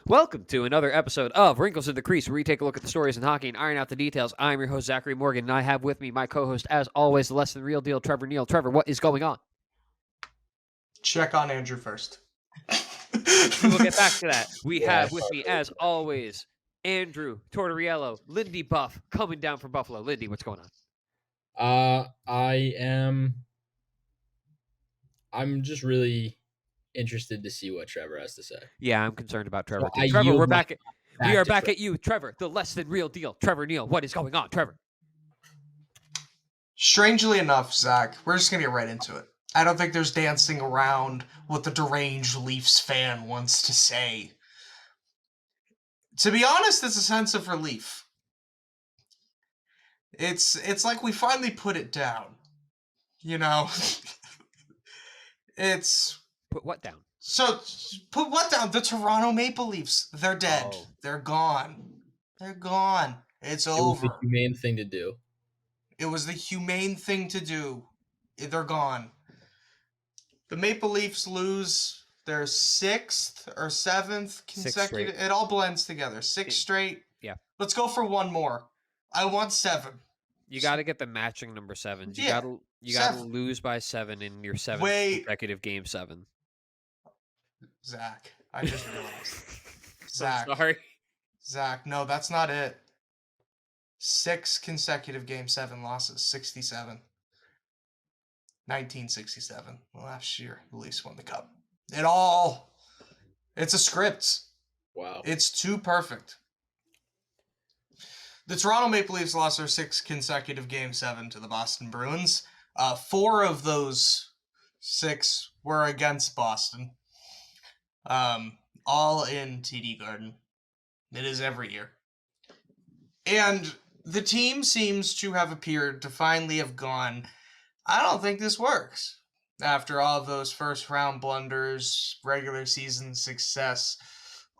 Welcome to another episode of Wrinkles in the Crease, where we take a look at the stories in hockey and iron out the details. I'm your host, Zachary Morgan, and I have with me my co-host, as always, the less than real deal, Trevor Neal. Trevor, what is going on? Check on Andrew first. We will get back to that. We have with me, as always, Andrew Tortoriello, Lindy Buff, coming down from Buffalo. Lindy, what's going on? I'm just really interested to see what Trevor has to say. Yeah, I'm concerned about Trevor. So Trevor, we are back at you, Trevor, the less than real deal. Trevor Neal, what is going on, Trevor? Strangely enough, Zach, we're just going to get right into it. I don't think there's dancing around what the deranged Leafs fan wants to say. To be honest, it's a sense of relief. It's like we finally put it down. You know? It's... Put what down? So, put what down? The Toronto Maple Leafs. They're dead. Oh. They're gone. They're gone. It's over. It was the humane thing to do. It was the humane thing to do. They're gone. The Maple Leafs lose their 6th or 7th consecutive. It all blends together. 6 straight. Yeah. Let's go for one more. I want 7. You got to get the matching number 7s. You got to lose by 7 in your 7th consecutive game 7. Zach, I just realized. Zach. I'm sorry. Zach, no, that's not it. 6 consecutive game 7 losses. 67. 1967. Last year, the Leafs won the Cup. It's a script. Wow. It's too perfect. The Toronto Maple Leafs lost their 6th consecutive game 7 to the Boston Bruins. 4 of those 6 were against Boston. All in TD Garden. It is every year. And the team seems to have appeared to finally have gone, I don't think this works. After all of those first round blunders, regular season success,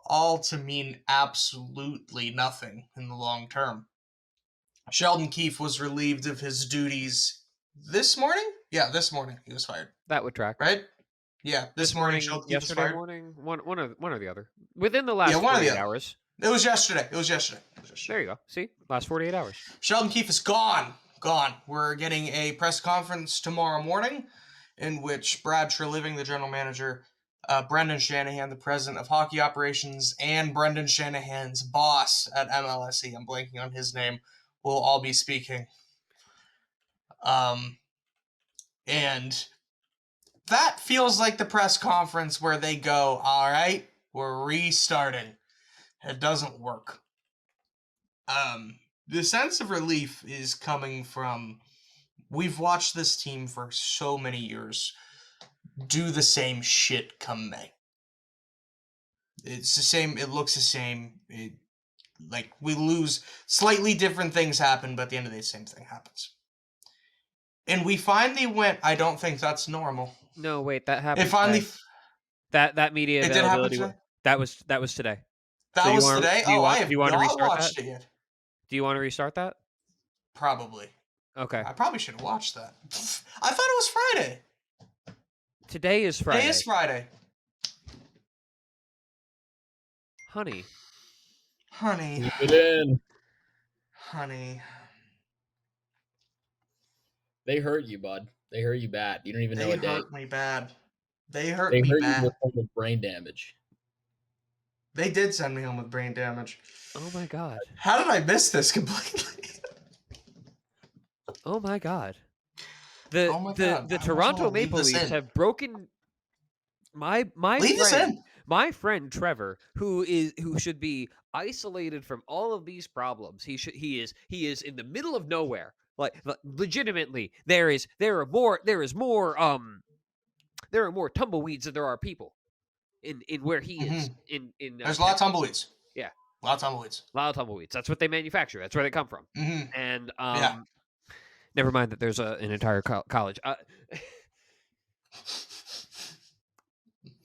all to mean absolutely nothing in the long term. Sheldon Keefe was relieved of his duties this morning? Yeah, this morning he was fired. That would track. Right? Yeah, this morning Sheldon Keefe was fired. Yesterday morning? One or the other. Within the last 48 hours. It was yesterday. There you go. See? Last 48 hours. Sheldon Keefe is gone. We're getting a press conference tomorrow morning in which Brad Treliving, the general manager, Brendan Shanahan, the president of hockey operations, and Brendan Shanahan's boss at MLSE, I'm blanking on his name, will all be speaking. And that feels like the press conference where they go, all right, we're restarting. It doesn't work. The sense of relief is coming from, we've watched this team for so many years do the same shit come May. It's the same, it looks the same. We lose, slightly different things happen, but at the end of the day, the same thing happens. And we finally went, I don't think that's normal. No, wait, that happened. It finally today. That media availability. That was today. That was today? Do you want to restart that? It yet. Do you want to restart that? Probably. Okay. I probably should have watched that. I thought it was Friday. Today is Friday. Today is Friday. Honey. Keep it in. Honey. They hurt you, bud. They hurt you bad. You don't even know a day. They hurt me bad. They hurt me bad. You with brain damage. They did send me home with brain damage. Oh my god. How did I miss this completely? Oh my god. The Toronto Maple Leafs have broken my friend Trevor, who should be isolated from all of these problems. He is in the middle of nowhere. Like legitimately, there are more tumbleweeds than there are people in where he is. There's a lot of tumbleweeds. Yeah, a lot of tumbleweeds. That's what they manufacture. That's where they come from. Mm-hmm. And never mind that there's an entire college.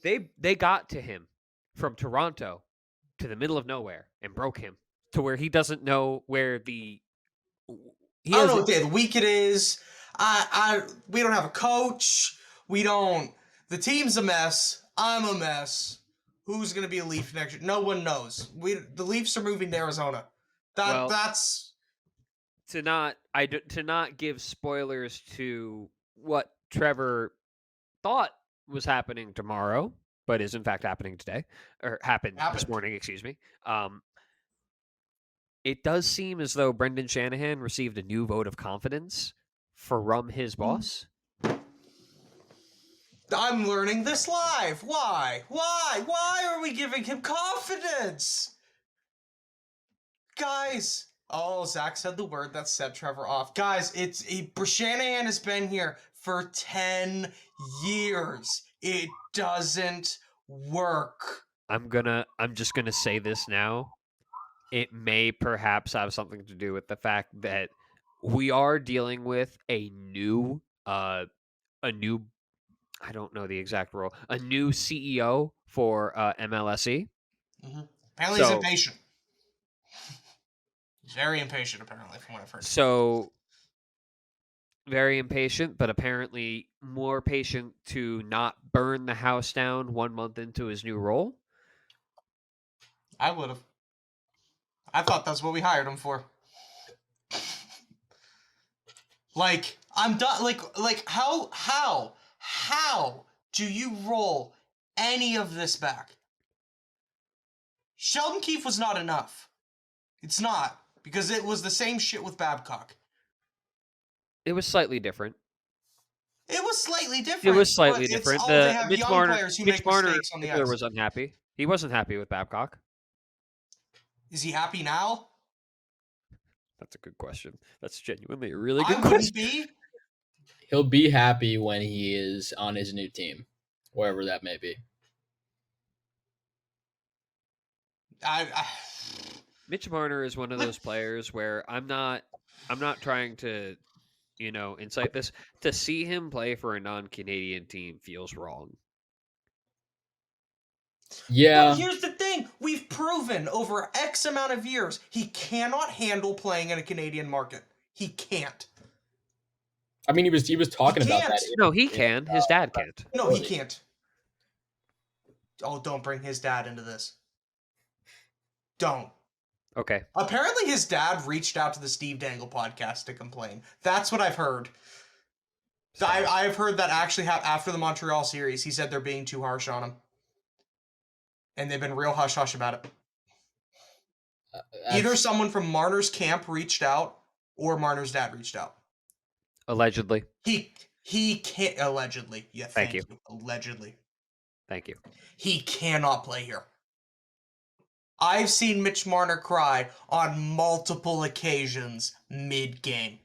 They got to him from Toronto to the middle of nowhere and broke him to where he doesn't know where I don't know what day of the week it is. We don't have a coach. The team's a mess. I'm a mess. who's going to be a Leaf next year. No one knows. The Leafs are moving to Arizona. That's to not give spoilers to what Trevor thought was happening tomorrow, but is in fact happening today, or happened this morning. Excuse me. It does seem as though Brendan Shanahan received a new vote of confidence from his boss. I'm learning this live. Why? Why are we giving him confidence? Guys. Oh, Zach said the word that set Trevor off. Guys, Shanahan has been here for 10 years. It doesn't work. I'm just gonna say this now. It may perhaps have something to do with the fact that we are dealing with a new I don't know the exact role, a new CEO for MLSE. Mm-hmm. Apparently he's impatient. He's very impatient, apparently, from what I've heard. So, very impatient, but apparently more patient to not burn the house down 1 month into his new role. I would have. I thought that's what we hired him for. Like, I'm done. Like, how do you roll any of this back? Sheldon Keefe was not enough. It's not, because it was the same shit with Babcock. It was slightly different. It was slightly different. Mitch Marner was unhappy. He wasn't happy with Babcock. Is he happy now? That's a good question. That's genuinely a really good question. Be. He'll be happy when he is on his new team, wherever that may be. Mitch Marner is one of those players where I'm not trying to, incite this. To see him play for a non-Canadian team feels wrong. Yeah. But here's the thing. We've proven over X amount of years he cannot handle playing in a Canadian market. He can't. I mean, he was talking about that. No, he can. His dad can't. No, he can't. Oh, don't bring his dad into this. Don't. Okay. Apparently his dad reached out to the Steve Dangle podcast to complain. That's what I've heard. I've heard that actually after the Montreal series, he said they're being too harsh on him. And they've been real hush-hush about it. Either someone from Marner's camp reached out, or Marner's dad reached out. Allegedly. He can't... Allegedly. Yeah, thank you. Allegedly. Thank you. He cannot play here. I've seen Mitch Marner cry on multiple occasions mid-game.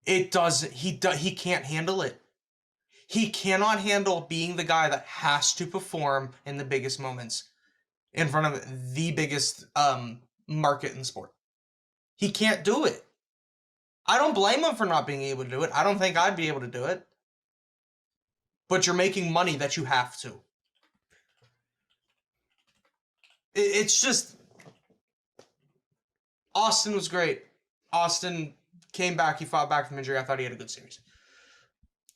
He can't handle it. He cannot handle being the guy that has to perform in the biggest moments in front of the biggest market in sport. He can't do it. I don't blame him for not being able to do it. I don't think I'd be able to do it. But you're making money that you have to. It's just... Austin was great. Austin came back. He fought back from injury. I thought he had a good series.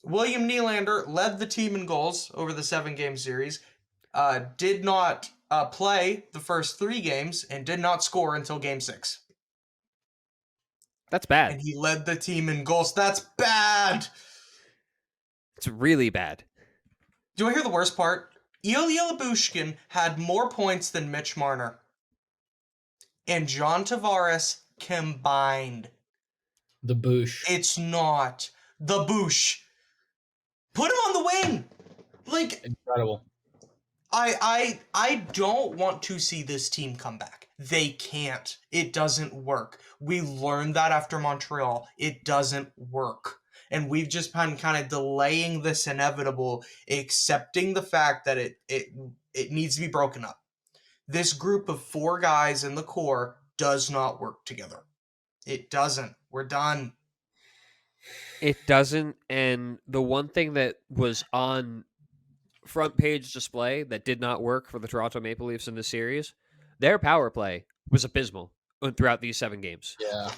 William Nylander led the team in goals over the 7-game series. Did not play the first 3 games and did not score until Game 6. That's bad. And he led the team in goals. That's bad. It's really bad. Do I hear the worst part? Ilya Lyubushkin had more points than Mitch Marner. And John Tavares combined. The Boosh. It's not. The Boosh. Put him on the wing. Like, incredible. I don't want to see this team come back. They can't. It doesn't work. We learned that after Montreal. It doesn't work. And we've just been kind of delaying this inevitable, accepting the fact that it needs to be broken up. This group of 4 guys in the core does not work together. It doesn't. We're done. It doesn't, and the one thing that was on front page display that did not work for the Toronto Maple Leafs in this series, their power play was abysmal throughout these 7 games. Yeah.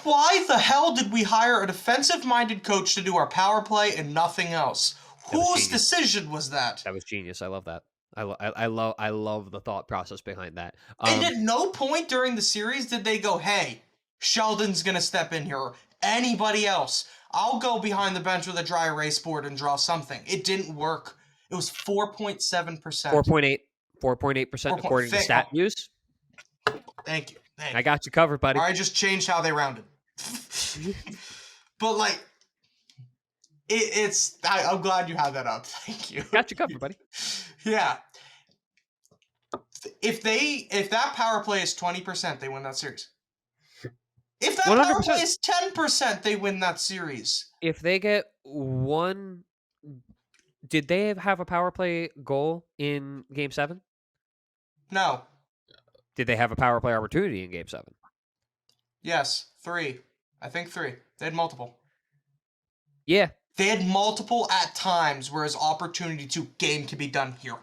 Why the hell did we hire a defensive-minded coach to do our power play and nothing else? Whose decision was that? That was genius. I love that. I love the thought process behind that. And at no point during the series did they go, "Hey, Sheldon's gonna step in here," or anybody else. "I'll go behind the bench with a dry erase board and draw something." It didn't work. It was 4.7%. 4.8% according to StatViews. Thank you. I got you covered, buddy. I just changed how they rounded. But like, I'm glad you had that up. Thank you. Got you covered, buddy. Yeah. If that power play is 20%, they win that series. If that 100%. Power play is 10%, they win that series. If they get one, did they have a power play goal in Game 7? No. Did they have a power play opportunity in Game 7? Yes, 3. I think 3. They had multiple. Yeah. They had multiple at times, whereas opportunity to game can be done here.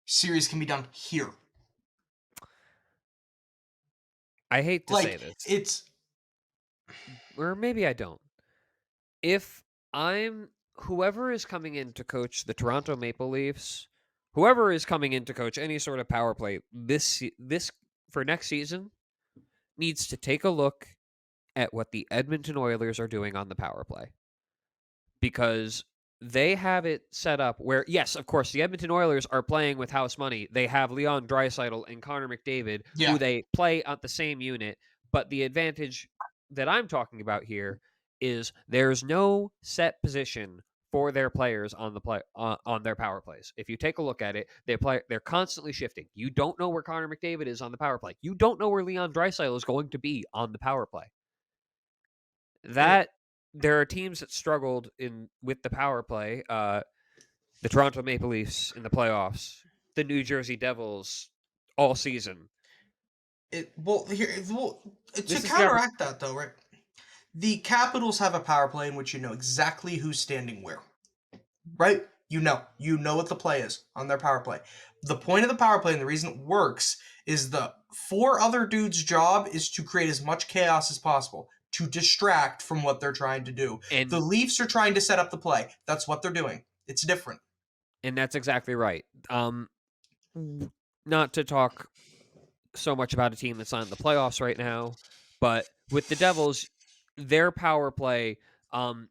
Series can be done here. I hate to say this. Or maybe I don't. If I'm whoever is coming in to coach the Toronto Maple Leafs, whoever is coming in to coach any sort of power play this for next season needs to take a look at what the Edmonton Oilers are doing on the power play. Because they have it set up where, yes, of course, the Edmonton Oilers are playing with house money. They have Leon Draisaitl and Connor McDavid, who they play at the same unit. But the advantage that I'm talking about here is there's no set position for their players on the on their power plays. If you take a look at it, they're constantly shifting. You don't know where Connor McDavid is on the power play. You don't know where Leon Draisaitl is going to be on the power play. There are teams that struggled with the power play. The Toronto Maple Leafs in the playoffs, the New Jersey Devils all season. To counteract that, though, right? The Capitals have a power play in which you know exactly who's standing where, right? You know what the play is on their power play. The point of the power play and the reason it works is the 4 other dudes' job is to create as much chaos as possible, to distract from what they're trying to do. And the Leafs are trying to set up the play. That's what they're doing. It's different. And that's exactly right. Not to talk so much about a team that's not in the playoffs right now, but with the Devils, their power play,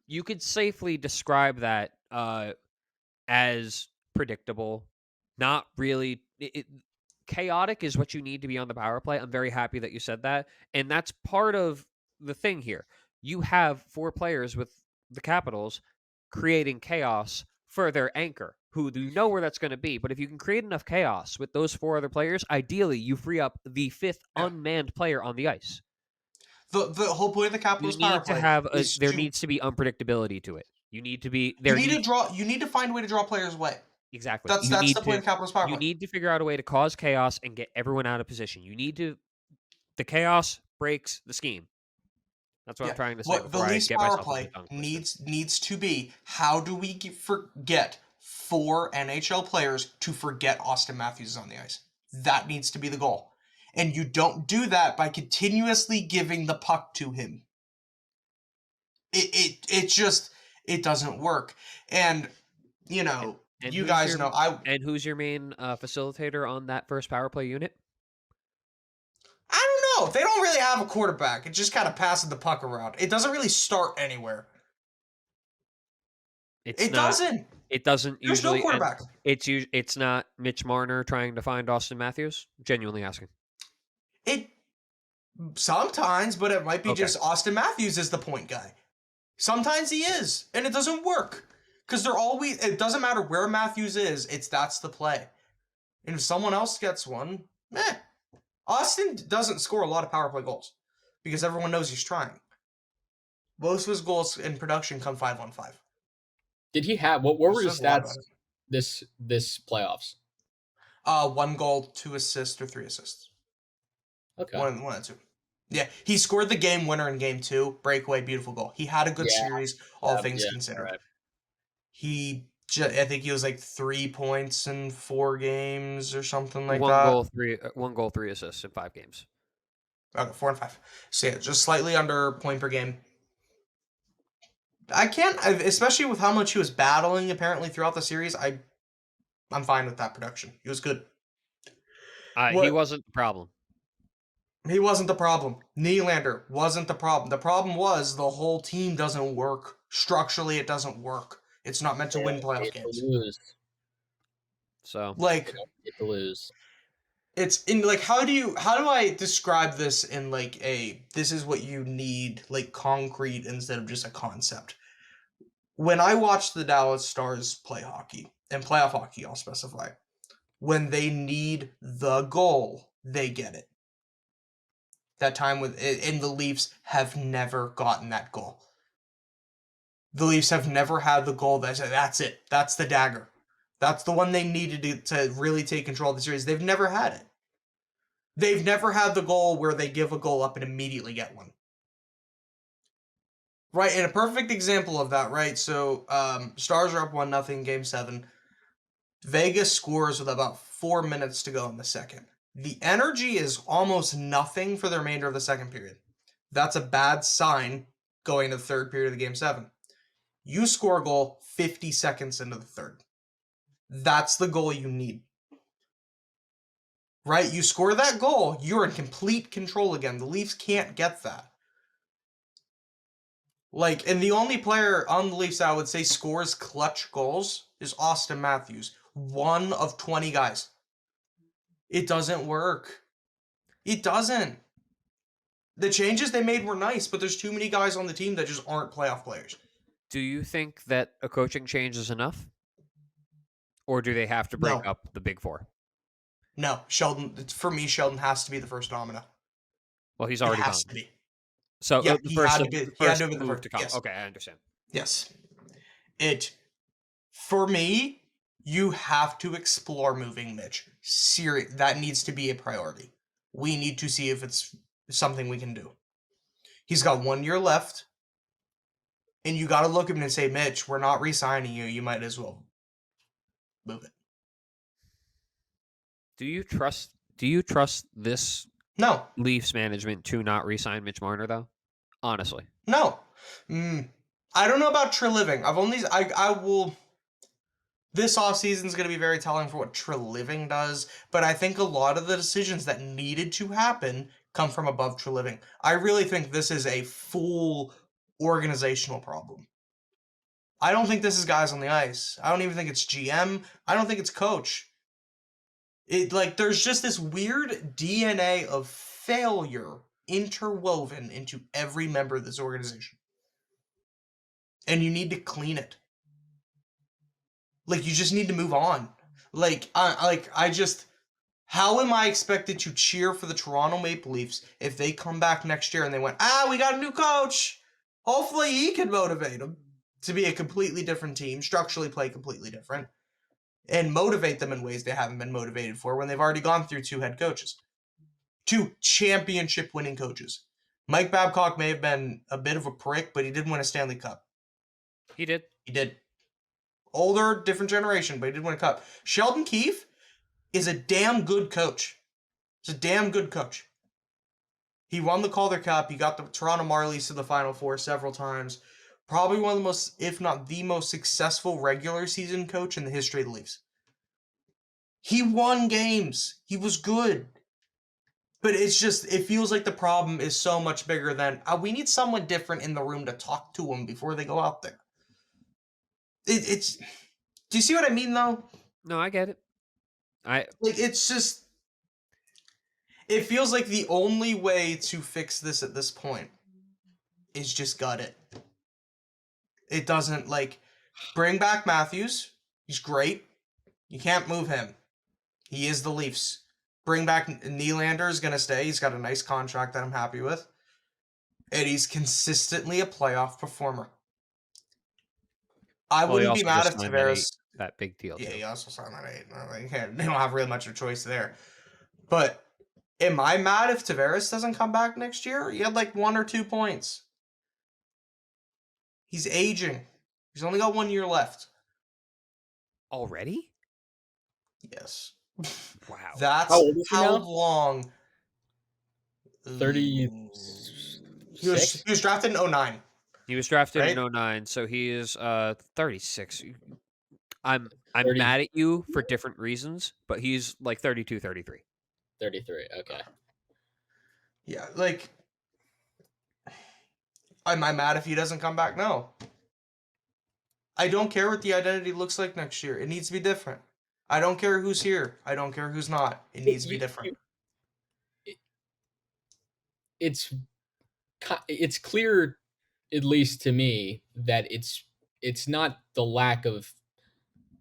you could safely describe that as predictable. Not really. Chaotic is what you need to be on the power play. I'm very happy that you said that. And that's part of the thing here. You have 4 players with the Capitals creating chaos for their anchor, who you know where that's going to be. But if you can create enough chaos with those 4 other players, ideally you free up the 5th unmanned player on the ice. The whole point of the Capitals power play there needs to be unpredictability to it. You need to be there. You need to find a way to draw players away. Exactly. That's the point of Capitals power play. You need to figure out a way to cause chaos and get everyone out of position. The chaos breaks the scheme. That's what I'm trying to say. What the Leafs power play needs to be, how do we forget 4 NHL players to forget Austin Matthews is on the ice? That needs to be the goal. And you don't do that by continuously giving the puck to him. It doesn't work. And, you guys know. And who's your main facilitator on that first power play unit? I don't know. They don't really have a quarterback. It just kind of passes the puck around. It doesn't really start anywhere. It doesn't. It doesn't There's usually. No quarterback. It's not Mitch Marner trying to find Austin Matthews. Genuinely asking. It sometimes, but it might be just Austin Matthews is the point guy. Sometimes he is, and it doesn't work because it doesn't matter where Matthews is. That's the play, and if someone else gets one, Austin doesn't score a lot of power play goals because everyone knows he's trying. Most of his goals in production come 5-on-5. Did he have what were his stats this playoffs? 1 goal, 2 assists, or 3 assists. Okay. 1 and 2. Yeah, he scored the game winner in game 2. Breakaway, beautiful goal. He had a good series, all things considered. Right. I think he was like 3 points in 4 games or something like that. 1 goal, 3 assists in 5 games. Okay, 4 and 5. So yeah, just slightly under point per game. I can't, especially with how much he was battling apparently throughout the series. I'm fine with that production. He was good. He wasn't the problem. He wasn't the problem. Nylander wasn't the problem. The problem was the whole team doesn't work. Structurally, it doesn't work. It's not meant to win playoff games. So, like, get to lose. It's in like, how do I describe this in like this is what you need, like concrete instead of just a concept. When I watch the Dallas Stars play hockey, and playoff hockey, I'll specify, when they need the goal, they get it. That time and the Leafs have never gotten that goal. The Leafs have never had the goal that's it. That's the dagger. That's the one they needed to really take control of the series. They've never had it. They've never had the goal where they give a goal up and immediately get one. Right, and a perfect example of that, right? So, Stars are up 1-0, Game 7. Vegas scores with about 4 minutes to go in the second. The energy is almost nothing for the remainder of the second period. That's a bad sign going to the third period of the Game 7. You score a goal 50 seconds into the third. That's the goal you need. Right? You score that goal, you're in complete control again. The Leafs can't get that. Like, and the only player on the Leafs I would say scores clutch goals is Austin Matthews. 1 of 20 guys. It doesn't work. It doesn't. The changes they made were nice, but there's too many guys on the team that just aren't playoff players. Do you think that a coaching change is enough? Or do they have to break up the big four? No, Sheldon. For me, Sheldon has to be the first domino. Well, he's already gone. Has to be. So yeah, he had to be the first to come. Yes. Okay, I understand. Yes. For me, you have to explore moving Mitch. That needs to be a priority. We need to see if it's something we can do. He's got 1 year left, and you got to look at him and say, Mitch, we're not re-signing you. You might as well move it. Do you trust this No Leafs management to not re-sign Mitch Marner though? Honestly, no. I don't know about Treliving. I will. This offseason is going to be very telling for what Treliving does, but I think a lot of the decisions that needed to happen come from above Treliving. I really think this is a full organizational problem. I don't think this is guys on the ice. I don't even think it's GM. I don't think it's coach. There's just this weird DNA of failure interwoven into every member of this organization. And you need to clean it. You just need to move on. How am I expected to cheer for the Toronto Maple Leafs if they come back next year and they went, we got a new coach. Hopefully he can motivate them to be a completely different team, structurally play completely different, and motivate them in ways they haven't been motivated for when they've already gone through 2 head coaches. 2 championship winning coaches. Mike Babcock may have been a bit of a prick, but he did win a Stanley Cup. He did. Older, different generation, but he did win a cup. Sheldon Keefe is a damn good coach. He won the Calder Cup. He got the Toronto Marlies to the Final Four several times. Probably one of the most, if not the most successful regular season coach in the history of the Leafs. He won games. He was good. But it feels like the problem is so much bigger than, we need someone different in the room to talk to them before they go out there. Do you see what I mean, though? No, I get it. It feels like the only way to fix this at this point is just gut it. It doesn't, bring back Matthews. He's great. You can't move him. He is the Leafs. Bring back Nylander is going to stay. He's got a nice contract that I'm happy with. And he's consistently a playoff performer. I wouldn't be mad if Tavares... That big deal. Yeah, he also signed that 8. They don't have really much of a choice there. But am I mad if Tavares doesn't come back next year? He had 1 or 2 points. He's aging. He's only got 1 year left. Already? Yes. Wow. That's how long. 30. He was drafted in 2009. He was drafted in 2009, so he is 36. I'm 30 mad at you for different reasons, but he's like 32, 33. 33. Okay. Yeah, like, am I mad if he doesn't come back? No. I don't care what the identity looks like next year. It needs to be different. I don't care who's here. I don't care who's not. It needs to be different. It's clear, at least to me, that it's not the lack of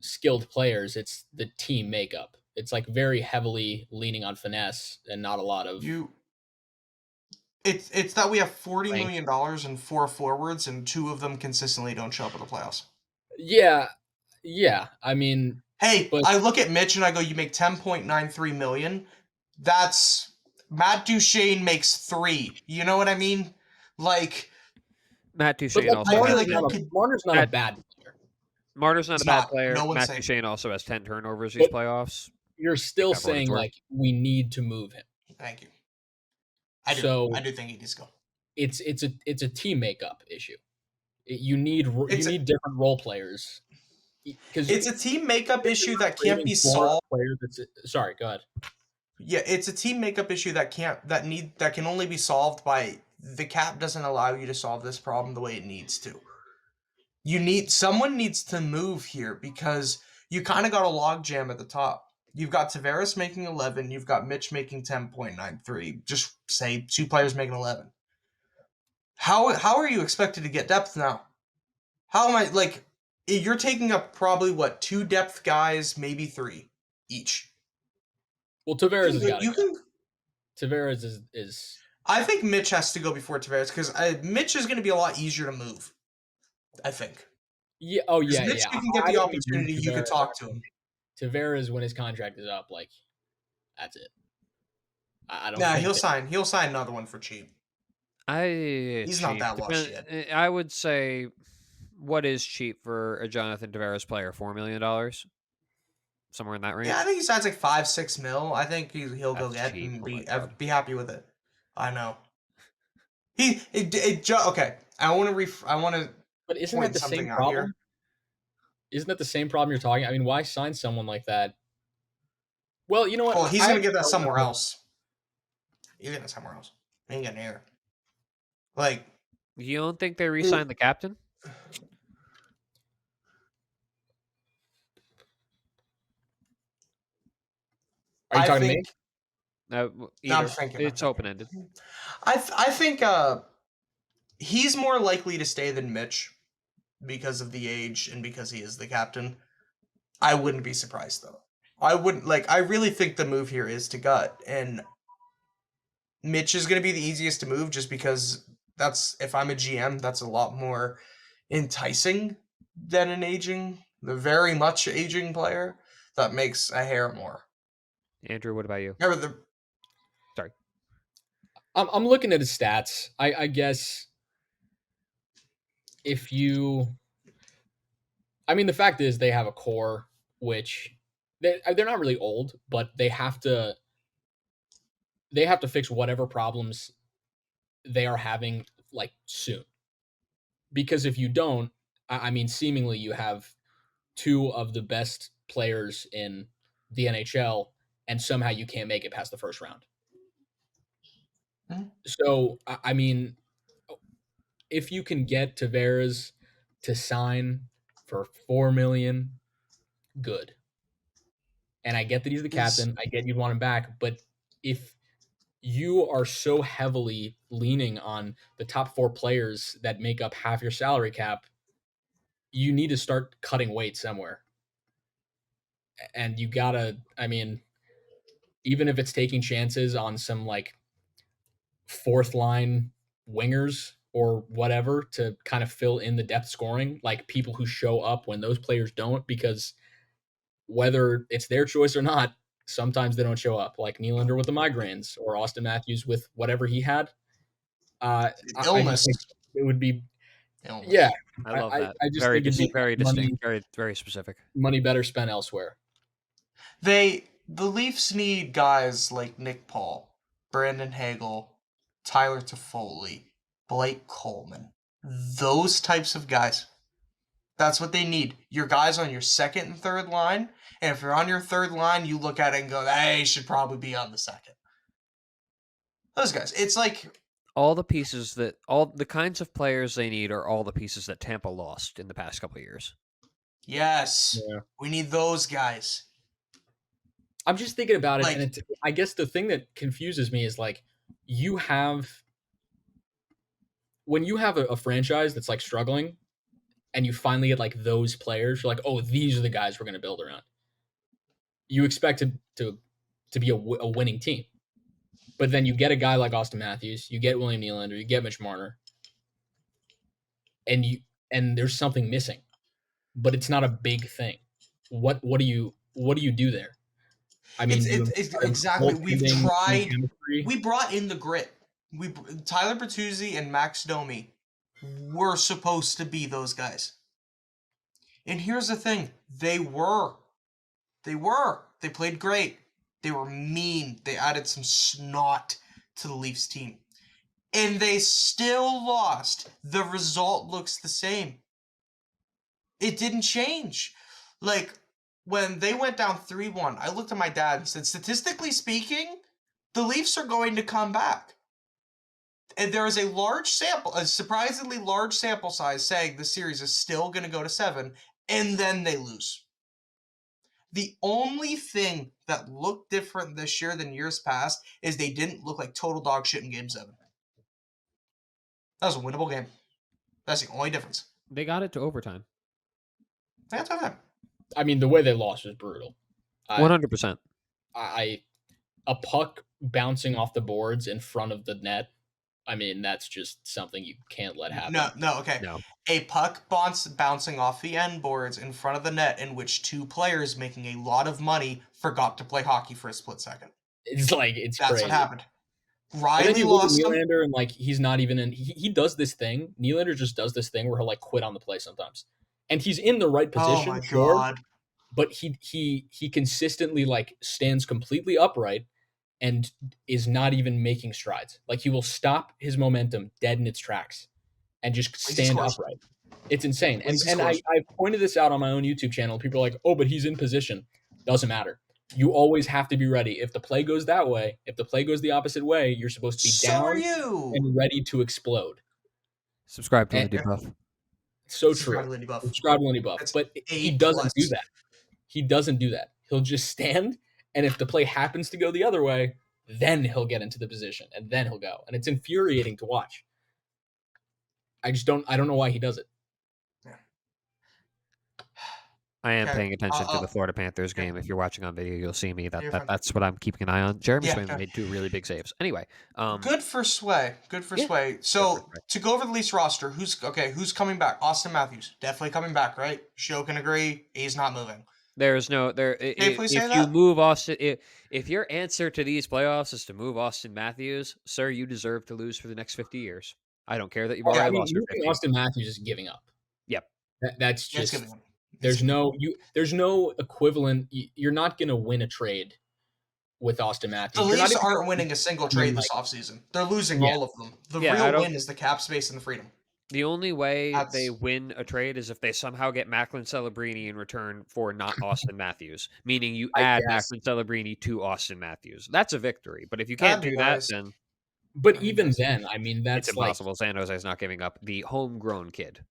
skilled players, it's the team makeup. It's like very heavily leaning on finesse and not a lot of It's that we have $40 length. million and 4 forwards, and 2 of them consistently don't show up at the playoffs. Yeah. I mean, hey, but I look at Mitch and I go, you make $10.93 million. That's Matt Duchene makes 3. You know what I mean? Like, Matt Duchene like, also has Marner's not a bad player. Marner's not a bad player. No one's Matt Duchene also has 10 turnovers these But playoffs. You're still saying like we need to move him. Thank you. I do. So I do think he needs to go. It's a team makeup issue. You need different role players. Because it's a team makeup issue that can't be solved. Sorry, go ahead. Yeah, it's a team makeup issue that can only be solved by the cap doesn't allow you to solve this problem the way it needs to. Someone needs to move here because you kind of got a logjam at the top. You've got Tavares making 11, you've got Mitch making 10.93. Just say 2 players making 11. How are you expected to get depth now? How am I like you're taking up probably 2 depth guys, maybe 3 each. Well, Tavares has got to go. Tavares is. I think Mitch has to go before Tavares because Mitch is going to be a lot easier to move. I think. Yeah. Oh yeah. Mitch, yeah. you can get the opportunity. You can talk to him. Tavares, when his contract is up, like that's it. I don't. Yeah, he'll sign. He'll sign another one for cheap. He's cheap. not that lush yet. I would say, what is cheap for a Jonathan Tavares player? $4 million, somewhere in that range. Yeah, I think he signs like 5-6 mil. I think he'll go get cheap. and be happy with it. I know. Okay. I want to. But isn't that the same problem? Isn't that the same problem you're talking? I mean, why sign someone like that? Well, you know what? Well, he's gonna get that somewhere else. He's getting it somewhere else. He ain't getting here. Like, you don't think they re-signed the captain? Are you talking to me? No, I'm thinking. It's open-ended. I think he's more likely to stay than Mitch because of the age and because he is the captain. I wouldn't be surprised though. I really think the move here is to gut, and Mitch is going to be the easiest to move just because if I'm a GM, that's a lot more enticing than the very much aging player that makes a hair more. Andrew, what about you? Sorry. I'm looking at his stats. I guess I mean, the fact is they have a core which they're not really old, but they have to fix whatever problems they are having like soon. Because if you don't, I mean, seemingly you have 2 of the best players in the NHL, and somehow you can't make it past the first round. Mm-hmm. So, I mean, if you can get Tavares to sign for $4 million, good. And I get that he's the captain. I get you'd want him back, but if you are so heavily leaning on the top 4 players that make up half your salary cap, you need to start cutting weight somewhere. And you gotta, I mean, even if it's taking chances on some like 4th line wingers or whatever to kind of fill in the depth scoring, like people who show up when those players don't, because whether it's their choice or not, sometimes they don't show up, like Nylander with the migraines or Austin Matthews with whatever he had. Illness. It would be illness. Yeah. I love that. I just think it'd be very distinct, very, very specific. Money better spent elsewhere. The Leafs need guys like Nick Paul, Brandon Hagel, Tyler Toffoli, Blake Coleman. Those types of guys. That's what they need. Your guys on your second and third line. And if you're on your third line, you look at it and go, they should probably be on the second. Those guys. It's like all the pieces that all the kinds of players they need are all the pieces that Tampa lost in the past couple of years. Yes. Yeah. We need those guys. I'm just thinking about it, and I guess the thing that confuses me is like when you have a franchise that's like struggling, and you finally get like those players, you're like, oh, these are the guys we're going to build around. You expect to be a winning team, but then you get a guy like Austin Matthews, you get William Nylander, you get Mitch Marner, and there's something missing, but it's not a big thing. What do you do there? I mean, it's exactly. We've tried. We brought in the grit. Tyler Bertuzzi and Max Domi were supposed to be those guys. And here's the thing. They were. They played great. They were mean. They added some snot to the Leafs team. And they still lost. The result looks the same. It didn't change. Like, when they went down 3-1, I looked at my dad and said, statistically speaking, the Leafs are going to come back. And there is a surprisingly large sample size saying the series is still going to go to 7, and then they lose. The only thing that looked different this year than years past is they didn't look like total dog shit in Game 7. That was a winnable game. That's the only difference. They got it to overtime. That's okay. I mean, the way they lost was brutal. 100%. A puck bouncing off the boards in front of the net. I mean, that's just something you can't let happen. No, okay. No. A puck bouncing off the end boards in front of the net in which two players making a lot of money forgot to play hockey for a split second. It's crazy. That's what happened. Riley lost him. Nylander, and like he's not even in. He does this thing. Nylander just does this thing where he'll like quit on the play sometimes, and he's in the right position. Oh my god! But he consistently like stands completely upright and is not even making strides. Like he will stop his momentum dead in its tracks and just stand upright. It's insane. And I pointed this out on my own YouTube channel. People are like, oh, but he's in position. Doesn't matter. You always have to be ready. If the play goes that way, if the play goes the opposite way, you're supposed to be down and ready to explode. Subscribe to Lindy Buff. So true. Subscribe to Lindy Buff. But he doesn't do that. He doesn't do that. He'll just stand, and if the play happens to go the other way, then he'll get into the position, and then he'll go. And it's infuriating to watch. I don't know why he does it. I am paying attention to the Florida Panthers game. If you're watching on video, you'll see me. That's what I'm keeping an eye on. Jeremy Swayman made 2 really big saves. Anyway, good for Sway. Sway. So to go over the Leafs roster, who's coming back? Austin Matthews, definitely coming back, right? Show can agree. He's not moving. There's no there. If you move Austin, if your answer to these playoffs is to move Austin Matthews, sir, you deserve to lose for the next 50 years. I don't care that you've already lost. Austin Matthews is giving up. Yep, that's just. There's no equivalent. You're not going to win a trade with Austin Matthews. The Leafs aren't winning a single trade this offseason. They're losing all of them. The real win is the cap space and the freedom. The only way they win a trade is if they somehow get Macklin Celebrini in return for not Austin Matthews, meaning you add Macklin Celebrini to Austin Matthews. That's a victory. But if you can't do that, then. But even then, I mean, that's it's impossible. San Jose is not giving up the homegrown kid.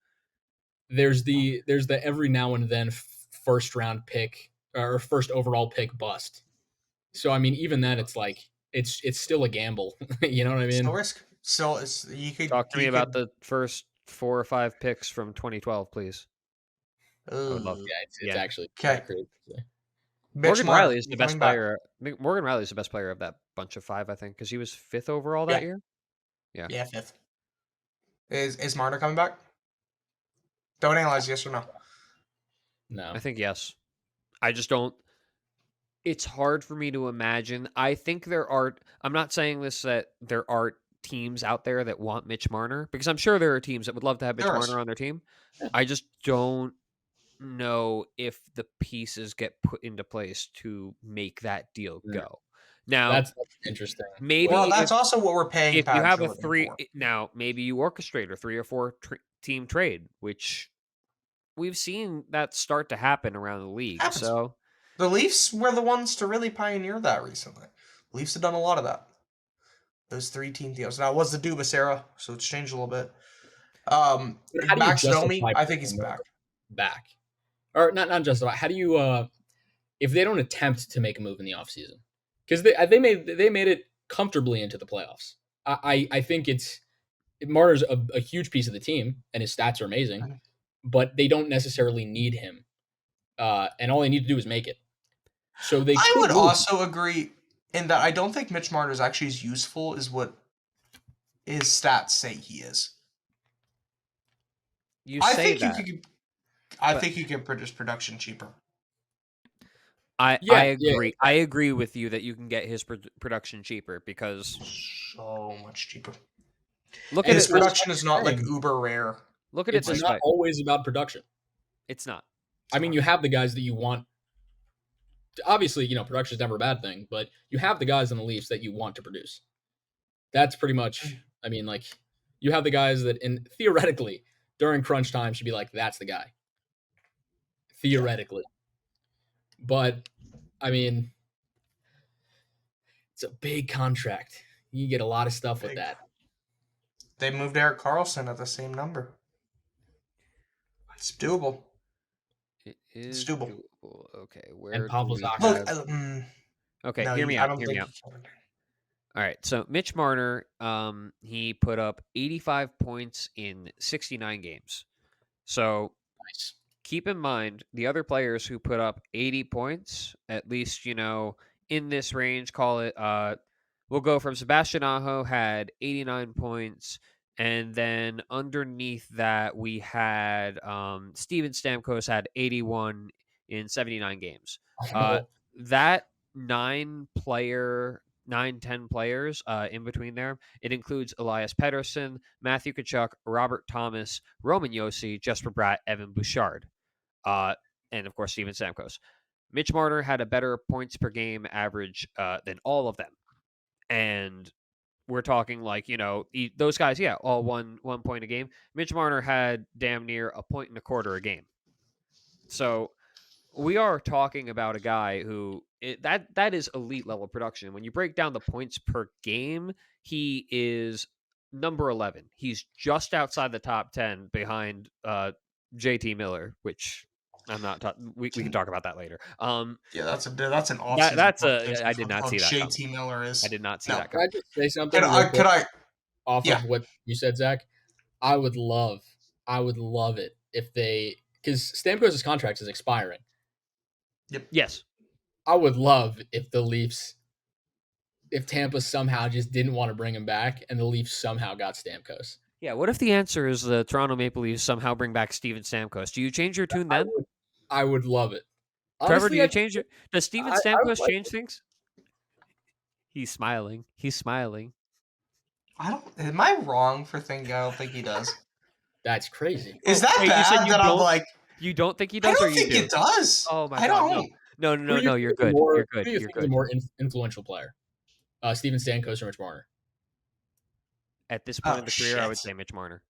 There's the every now and then first round pick or first overall pick bust. So I mean, even then, it's like it's still a gamble. You know what I mean? Still risk. So you could talk to me about the first 4 or 5 picks from 2012, please. I would love. Yeah, it's actually crazy. Morgan Riley is the best player. Morgan Riley is the best player of that bunch of 5, I think, because he was 5th overall that year. Yeah, 5th. Is Marner coming back? Don't analyze yes or no. No. I think yes. I just don't. It's hard for me to imagine. I think I'm not saying this that there are teams out there that want Mitch Marner, because I'm sure there are teams that would love to have Mitch Marner on their team. I just don't know if the pieces get put into place to make that deal go. Now that's interesting. Maybe that's also what we're paying. If you have a 3 now, maybe you orchestrate a 3 or 4 team trade, which we've seen that start to happen around the league. So the Leafs were the ones to really pioneer that recently. Leafs have done a lot of that. Those 3-team deals. Now it was the Dubas era, so it's changed a little bit. How do you Max Domi, justify I think he's back. Back. Or not justify. How do you if they don't attempt to make a move in the offseason? Because they made it comfortably into the playoffs. I think Marner's a huge piece of the team, and his stats are amazing, but they don't necessarily need him. And all they need to do is make it. So I would also agree in that I don't think Mitch Marner is actually as useful as what his stats say he is. I think you can produce production cheaper. I agree. Yeah. I agree with you that you can get his production cheaper because so much cheaper. Look at his production is not like uber rare. Look at it. It's not always about production. It's not. I mean, you have the guys that you want. Obviously, production is never a bad thing, but you have the guys in the Leafs that you want to produce. That's pretty much. I mean, like you have the guys that, theoretically, during crunch time, should be like, that's the guy. Theoretically. But, I mean, it's a big contract. You get a lot of stuff with that. They moved Erik Karlsson at the same number. It's doable. It's doable. Okay, where and Pablo Okay, no, hear me out. All right, so Mitch Marner, he put up 85 points in 69 games. So nice. Keep in mind the other players who put up 80 points, at least, in this range, call it, we'll go from Sebastian Aho had 89 points, and then underneath that we had Steven Stamkos had 81 in 79 games. That 10 players in between there, it includes Elias Pettersson, Matthew Tkachuk, Robert Thomas, Roman Josi, Jesper Bratt, Evan Bouchard, and of course Steven Stamkos. Mitch Marner had a better points per game average than all of them. And we're talking like, those guys, all 1 point a game. Mitch Marner had damn near a point and a quarter a game. So we are talking about a guy who that is elite level production. When you break down the points per game, he is number 11. He's just outside the top 10 behind JT Miller, which I'm not. We can talk about that later. Yeah, that's an awesome. I did not see that. JT Miller is. I did not see that. Could I just say something? Could I? Off of what you said, Zach, I would love it if because Stamkos' contract is expiring. Yep. Yes. I would love if Tampa somehow just didn't want to bring him back and the Leafs somehow got Stamkos. Yeah, what if the answer is the Toronto Maple Leafs somehow bring back Steven Stamkos? Do you change your tune then? I would love it. Honestly, Trevor, do you change it? Does Steven Stamkos change things? He's smiling. Am I wrong for thinking I don't think he does? That's crazy. Is that bad that I'm like... You don't think he does, or you do? I don't think it does. Oh my God. No, you're good. You're good. You're good. The more influential player, Steven Stamkos or Mitch Marner? At this point in the career, I would say Mitch Marner.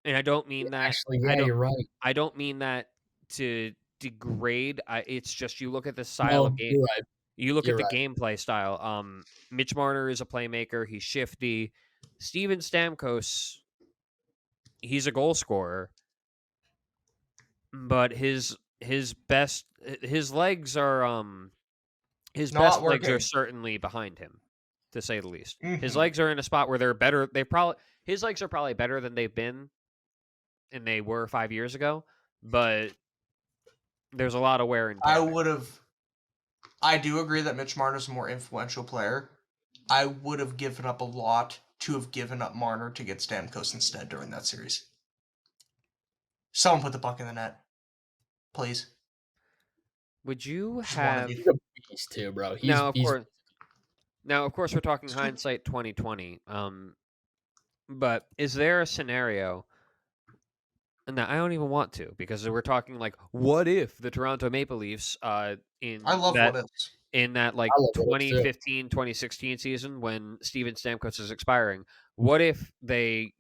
And I don't mean that. Actually, you're right. I don't mean that to degrade. It's just you look at the style of game. Right. You look at the gameplay style. Mitch Marner is a playmaker. He's shifty. Steven Stamkos, he's a goal scorer. But his legs are his best legs are certainly behind him, to say the least. Mm-hmm. His legs are in a spot where they're better. His legs are probably better than they've been and they were 5 years ago, but there's a lot of wear and tear. I do agree that Mitch Marner's a more influential player. I would have given up a lot to have given up Marner to get Stamkos instead during that series. Someone put the puck in the net. Please. Would you have... He's a beast too, bro. Now, of course, we're talking hindsight 2020. But is there a scenario... No, I don't even want to, because we're talking like, what if the Toronto Maple Leafs what ifs. In that like 2015, 2016 season when Steven Stamkos is expiring, what if they,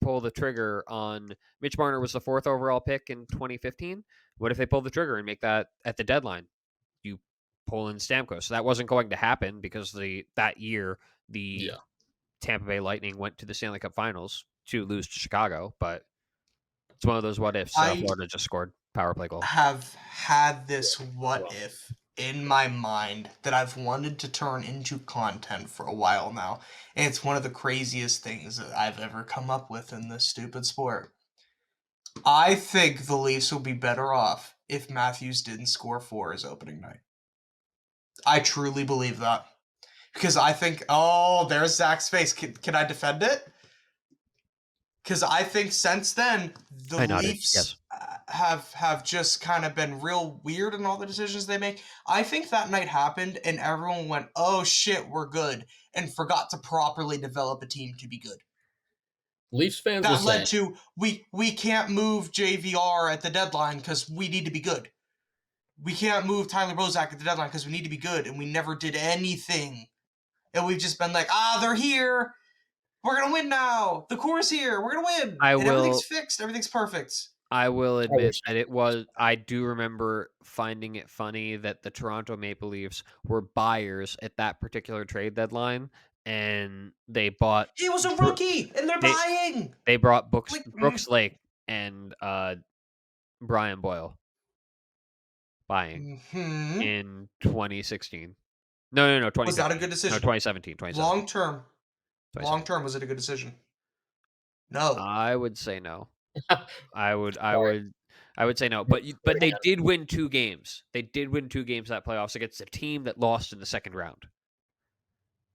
pull the trigger on Mitch Marner was the 4th overall pick in 2015? What if they pull the trigger and make that at the deadline? You pull in Stamkos. So that wasn't going to happen because that year the Tampa Bay Lightning went to the Stanley Cup Finals to lose to Chicago, but it's one of those what ifs. Florida just scored power play goal. Have had this what if in my mind that I've wanted to turn into content for a while now. And it's one of the craziest things that I've ever come up with in this stupid sport. I think the Leafs will be better off if Matthews didn't score 4 his opening night. I truly believe that. Because I think, there's Zach's face. Can I defend it? Because I think since then, the Leafs have just kind of been real weird in all the decisions they make. I think that night happened and everyone went, oh shit, we're good, and forgot to properly develop a team to be good. Leafs fans that led to, we can't move JVR at the deadline because we need to be good. We can't move Tyler Bozak at the deadline because we need to be good, and we never did anything. And we've just been like, they're here. We're going to win now. The core's here. We're going to win. Everything's fixed. Everything's perfect. I will admit that I do remember finding it funny that the Toronto Maple Leafs were buyers at that particular trade deadline, and they bought... He was a rookie, and they're buying! They brought Brooks Lake and Brian Boyle. Buying in 2016. No, 2017. Was that a good decision? No, 2017. Long term, was it a good decision? No. I would say no. I would say no. But they did win 2 games. They did win 2 games that playoffs against a team that lost in the second round.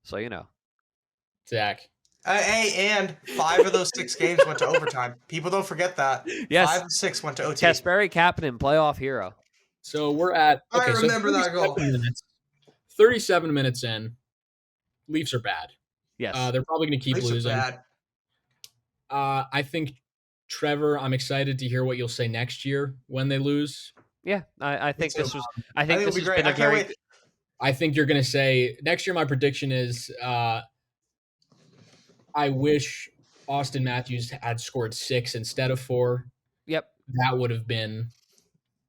So Zach. And 5 of those 6 games went to overtime. People don't forget that. Yes. 5 of 6 went to OT. Kasperi Kapanen, playoff hero. So we're at... I remember that goal. 37 minutes in. Leafs are bad. Yes. They're probably going to keep losing. Bad. I think, Trevor, I'm excited to hear what you'll say next year when they lose. Yeah, I think this was... I think this has been a very... I think you're going to say... Next year, my prediction is... I wish Austin Matthews had scored 6 instead of 4. Yep.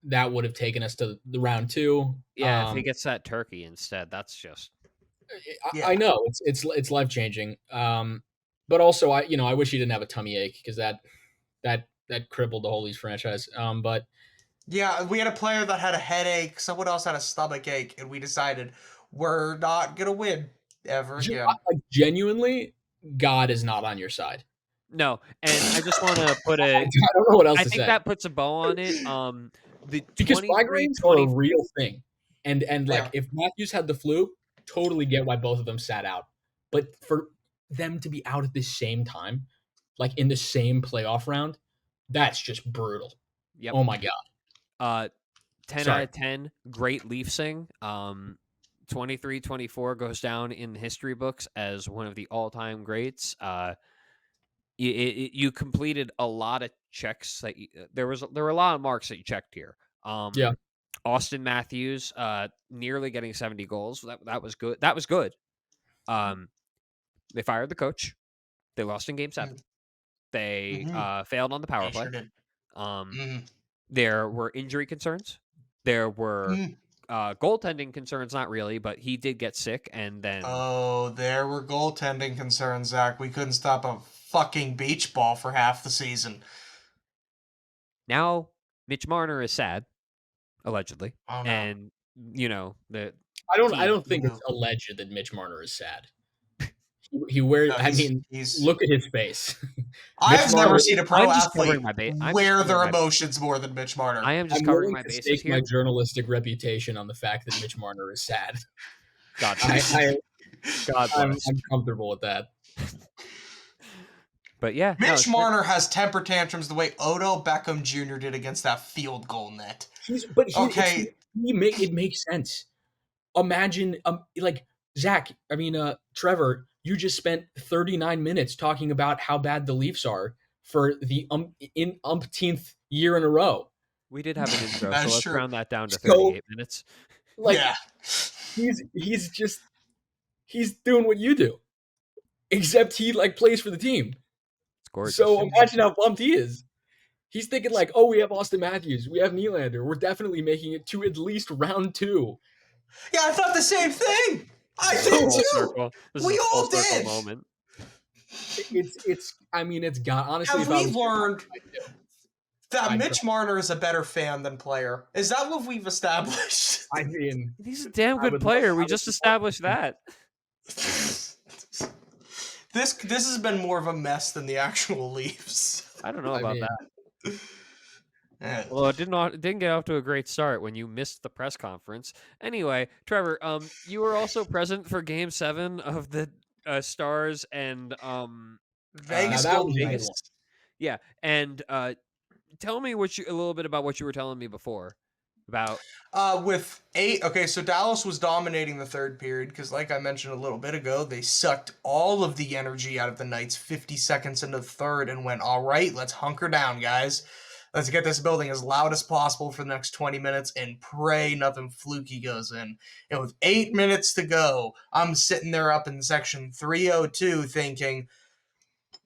That would have taken us to the round 2. Yeah, if he gets that turkey instead, that's just... I know it's life changing. But also I wish he didn't have a tummy ache because that crippled the whole Leafs franchise. But yeah, we had a player that had a headache. Someone else had a stomach ache, and we decided we're not gonna win ever again. Genuinely, God is not on your side. No, and I just want to put a... I don't know what else to say. I think that puts a bow on it. Because migraines are a real thing. And if Matthews had the flu, totally get why both of them sat out. But for them to be out at the same time, like in the same playoff round, that's just brutal. Yep. Oh my God. 10 out of 10, great Leafsing. 23-24 goes down in the history books as one of the all-time greats. You completed a lot of checks that there were a lot of marks that you checked here. Austin Matthews nearly getting 70 goals. That was good. That was good. They fired the coach. They lost in Game 7. They failed on the power play. Sure there were injury concerns. There were goaltending concerns, not really, but he did get sick, and then... Oh, there were goaltending concerns, Zach. We couldn't stop a fucking beach ball for half the season. Now, Mitch Marner is sad, allegedly. Oh, no. And, the... I don't think it's alleged that Mitch Marner is sad. He wears... look at his face. I've never seen a pro athlete wear their emotions more than Mitch Marner. I am just covering my bases here. My journalistic reputation on the fact that Mitch Marner is sad. God, I'm comfortable with that. But yeah, Mitch Marner has temper tantrums the way Odell Beckham Jr. did against that field goal net. It makes sense. Imagine, Zach. Trevor. You just spent 39 minutes talking about how bad the Leafs are for the umpteenth year in a row. We did have an intro, so let's round that down to 38 minutes. He's doing what you do. except he like plays for the team. It's gorgeous. So imagine how pumped he is. He's thinking like, oh, we have Austin Matthews, we have Nylander, we're definitely making it to at least round 2. Yeah, I thought the same thing. I did too. We all did. Moment. It's. I mean, it's got honestly. Have we learned that Mitch Marner is a better fan than player? Is that what we've established? I mean, he's a damn good player. We just established that. This has been more of a mess than the actual Leafs. I don't know about that. Well, it didn't get off to a great start when you missed the press conference. Anyway, Trevor, you were also present for Game 7 of the Stars and Vegas Golden Knights. Yeah, and tell me a little bit about what you were telling me before about. With 8, okay, so Dallas was dominating the third period because, like I mentioned a little bit ago, they sucked all of the energy out of the Knights 50 seconds into the third and went, all right, let's hunker down, guys. Let's get this building as loud as possible for the next 20 minutes and pray nothing fluky goes in. And with 8 minutes to go, I'm sitting there up in section 302 thinking,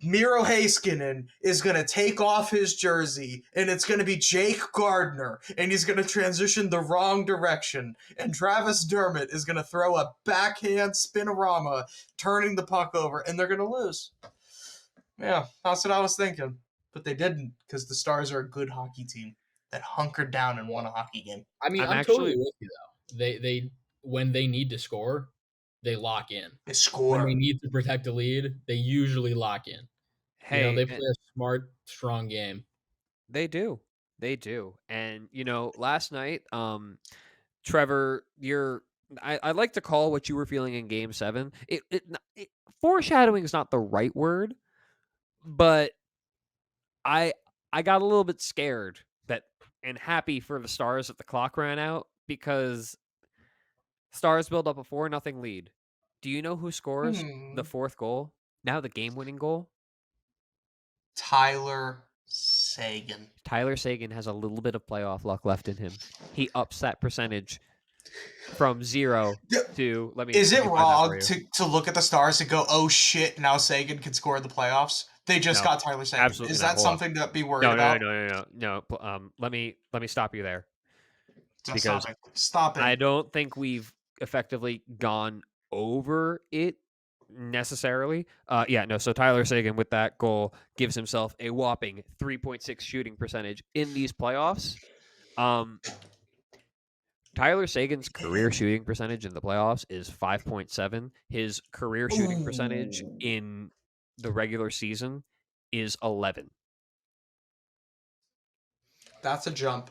Miro Heiskanen is going to take off his jersey, and it's going to be Jake Gardner, and he's going to transition the wrong direction, and Travis Dermott is going to throw a backhand spinorama, turning the puck over, and they're going to lose. Yeah, that's what I was thinking. But they didn't, because the Stars are a good hockey team that hunkered down and won a hockey game. I mean, I'm totally with you, though. They when they need to score, they lock in. They score. When they need to protect a lead, they usually lock in. Hey, they play a smart, strong game. They do. And, last night, Trevor, I like to call what you were feeling in Game 7. Foreshadowing is not the right word, but I got a little bit scared and happy for the Stars that the clock ran out because Stars build up a 4-0 lead. Do you know who scores the fourth goal? Now the game-winning goal? Tyler Seguin. Tyler Seguin has a little bit of playoff luck left in him. He ups that percentage from 0 to. Is it wrong to look at the Stars and go, "Oh shit! Now Seguin can score in the playoffs"? They just got Tyler Seguin. Absolutely is that something to be worried about? No. Let me stop you there. Because stop it. I don't think we've effectively gone over it necessarily. So Tyler Seguin with that goal gives himself a whopping 3.6 shooting percentage in these playoffs. Tyler Seguin's career shooting percentage in the playoffs is 5.7. His career shooting percentage in the regular season is 11. That's a jump.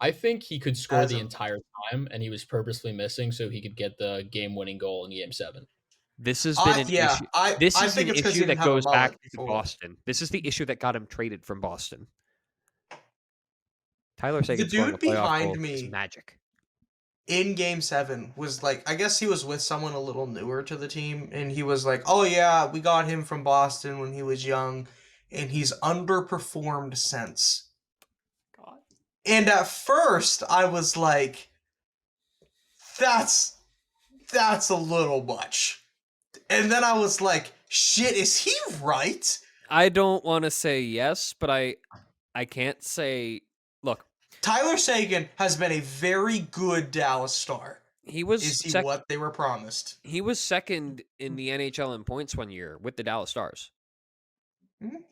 I think he could score the entire time, and he was purposely missing so he could get the game-winning goal in Game 7. This has been an issue. This is an issue that goes back to Boston. This is the issue that got him traded from Boston. Tyler Seguin scoring a playoff goal is magic. In Game 7 was like, I guess he was with someone a little newer to the team, and he was like, oh yeah, we got him from Boston when he was young, and he's underperformed since. God. And at first, I was like, that's a little much. And then I was like, shit, is he right? I don't want to say yes, but I can't say, look. Tyler Seguin has been a very good Dallas Star. He was what they were promised. He was second in the NHL in points one year with the Dallas Stars.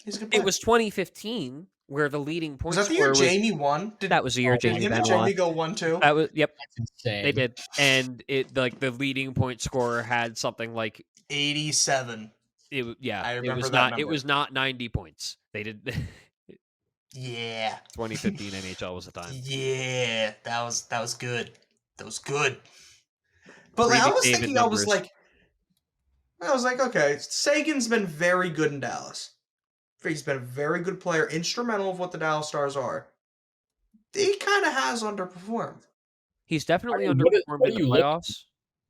He's a good player. It was 2015 where the leading point scorer was... Was that the year Jamie won? That was the year Jamie won. Did Jamie go 1-2? That was, yep. That's insane. They did. And the leading point scorer had something like 87. It remember it was not 90 points. They did. Yeah. 2015 NHL was the time. Yeah, that was good. That was good. But like, I was like, okay, Sagan's been very good in Dallas. He's been a very good player, instrumental of what the Dallas Stars are. He kind of has underperformed. He's definitely underperformed in the playoffs,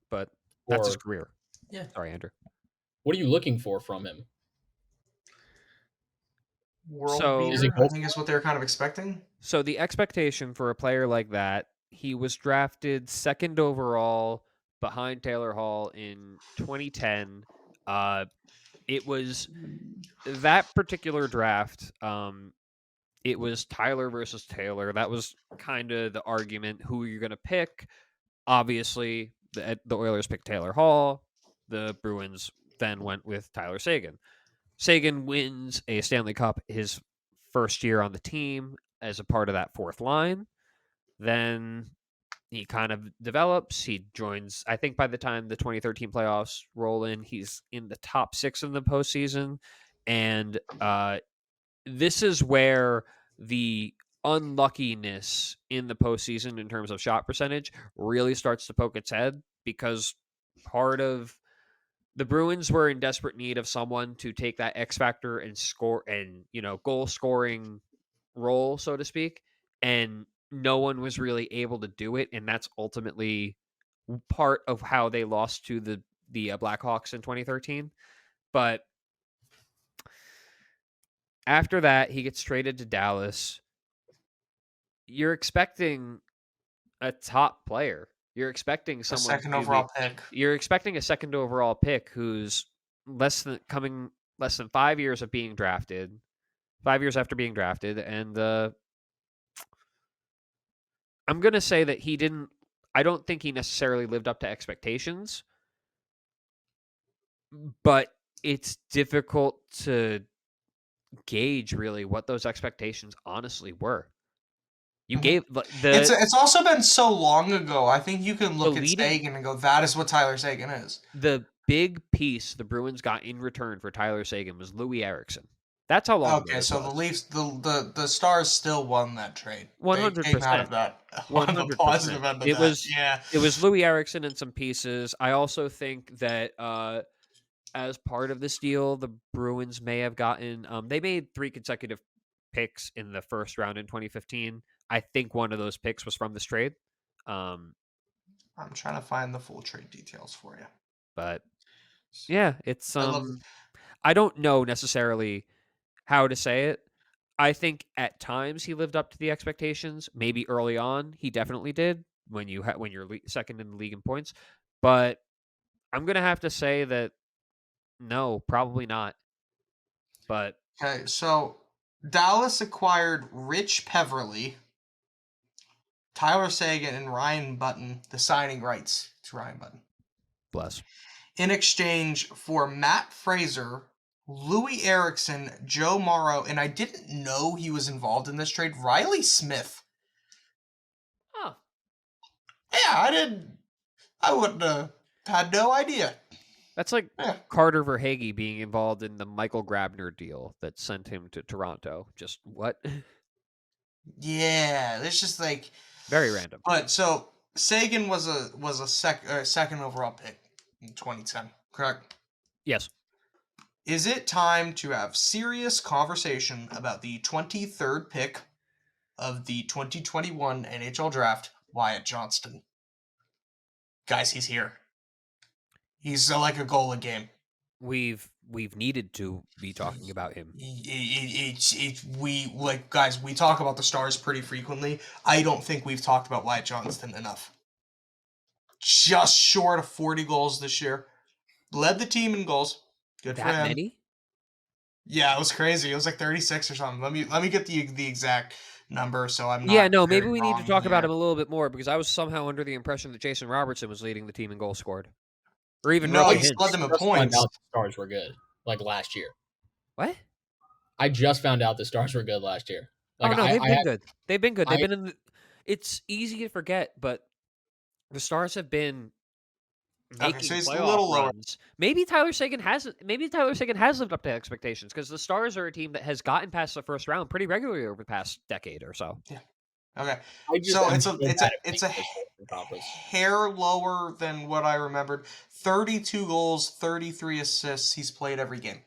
but that's his career. Yeah. Sorry, Andrew. What are you looking for from him? World beater, I think is what they're kind of expecting. So the expectation for a player like that, he was drafted 2nd overall behind Taylor Hall in 2010. it was that particular draft. It was Tyler versus Taylor. That was kind of the argument. Who you're going to pick? Obviously, the Oilers picked Taylor Hall. The Bruins then went with Tyler Seguin. Seguin wins a Stanley Cup his first year on the team as a part of that fourth line. Then he kind of develops. He joins, I think by the time the 2013 playoffs roll in, he's in the top 6 in the postseason. And this is where the unluckiness in the postseason in terms of shot percentage really starts to poke its head, because part of the Bruins were in desperate need of someone to take that X factor and score and, goal scoring role, so to speak. And no one was really able to do it. And that's ultimately part of how they lost to the Blackhawks in 2013. But after that, he gets traded to Dallas. You're expecting a top player. You're expecting someone second overall pick. You're expecting a second overall pick who's less than 5 years of being drafted. 5 years after being drafted, and I'm going to say that he didn't. I don't think he necessarily lived up to expectations, but it's difficult to gauge really what those expectations honestly were. You gave It's also been so long ago. I think you can look at Seguin and go, that is what Tyler Seguin is. The big piece the Bruins got in return for Tyler Seguin was Louis Eriksson. That's how long. Okay, so the Leafs, the Stars still won that trade. 100%. They came out of that. 100%. On the positive end of it was, yeah. It was Louis Eriksson and some pieces. I also think that as part of this deal, the Bruins may have gotten. They made 3 consecutive picks in the first round in 2015. I think one of those picks was from this trade. I'm trying to find the full trade details for you. But yeah, it's I don't know necessarily how to say it. I think at times he lived up to the expectations. Maybe early on he definitely did when you're second in the league in points. But I'm gonna have to say that no, probably not. But okay, so Dallas acquired Rich Peverly, Tyler Seguin, and Ryan Button, the signing rights to Ryan Button. Bless. In exchange for Matt Fraser, Louis Eriksson, Joe Morrow, and I didn't know he was involved in this trade, Riley Smith. Oh. Yeah, I wouldn't have had no idea. That's like Carter Verhaeghe being involved in the Michael Grabner deal that sent him to Toronto. Just what? Yeah, it's just like very random. But so Seguin was a second overall pick in 2010, correct? Yes. Is it time to have serious conversation about the 23rd pick of the 2021 NHL draft, Wyatt Johnston? Guys, he's here. He's like a goal a game. We've needed to be talking about him. Guys, we talk about the Stars pretty frequently. I don't think we've talked about Wyatt Johnston enough. Just short of 40 goals this year. Led the team in goals. Good for him. That many? Yeah, it was crazy. It was like 36 or something. Let me get the exact number so I'm not. Yeah, no, maybe we need to talk about him a little bit more, because I was somehow under the impression that Jason Robertson was leading the team in goals scored. Or even no, he led them in points. The Stars were good, like last year. What? I just found out the Stars were good last year. Like, they've been good. They've been good. They've been in. It's easy to forget, but the Stars have been making playoff runs. Maybe Tyler Seguin hasn't. Maybe Tyler Seguin has lived up to expectations, because the Stars are a team that has gotten past the first round pretty regularly over the past decade or so. Yeah. Okay. So it's a hair lower than what I remembered. 32 goals, 33 assists. He's played every game.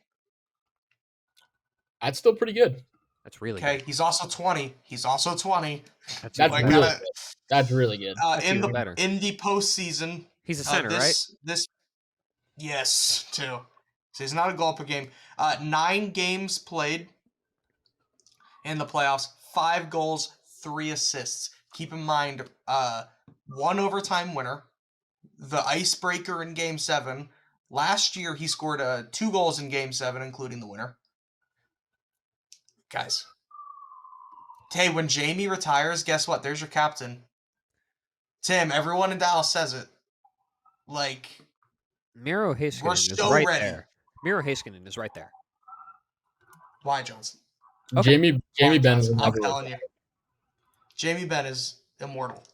That's still pretty good. That's really good. He's also 20. That's really good. That's really good. In the postseason, he's a center, right? Yes, too. So he's not a goal per game. 9 games played in the playoffs. 5 goals, 3 assists. Keep in mind, 1 overtime winner, the icebreaker in Game 7, Last year, he scored 2 goals in Game 7, including the winner. Guys. Hey, when Jamie retires, guess what? There's your captain. Tim, everyone in Dallas says it. Like, Miro Heiskanen we're is so right ready. there. Miro Heiskanen is right there. Why, Johnson? Okay. Jamie Benn Johnson? will I'm never telling retire. you. Jamie Benn is immortal.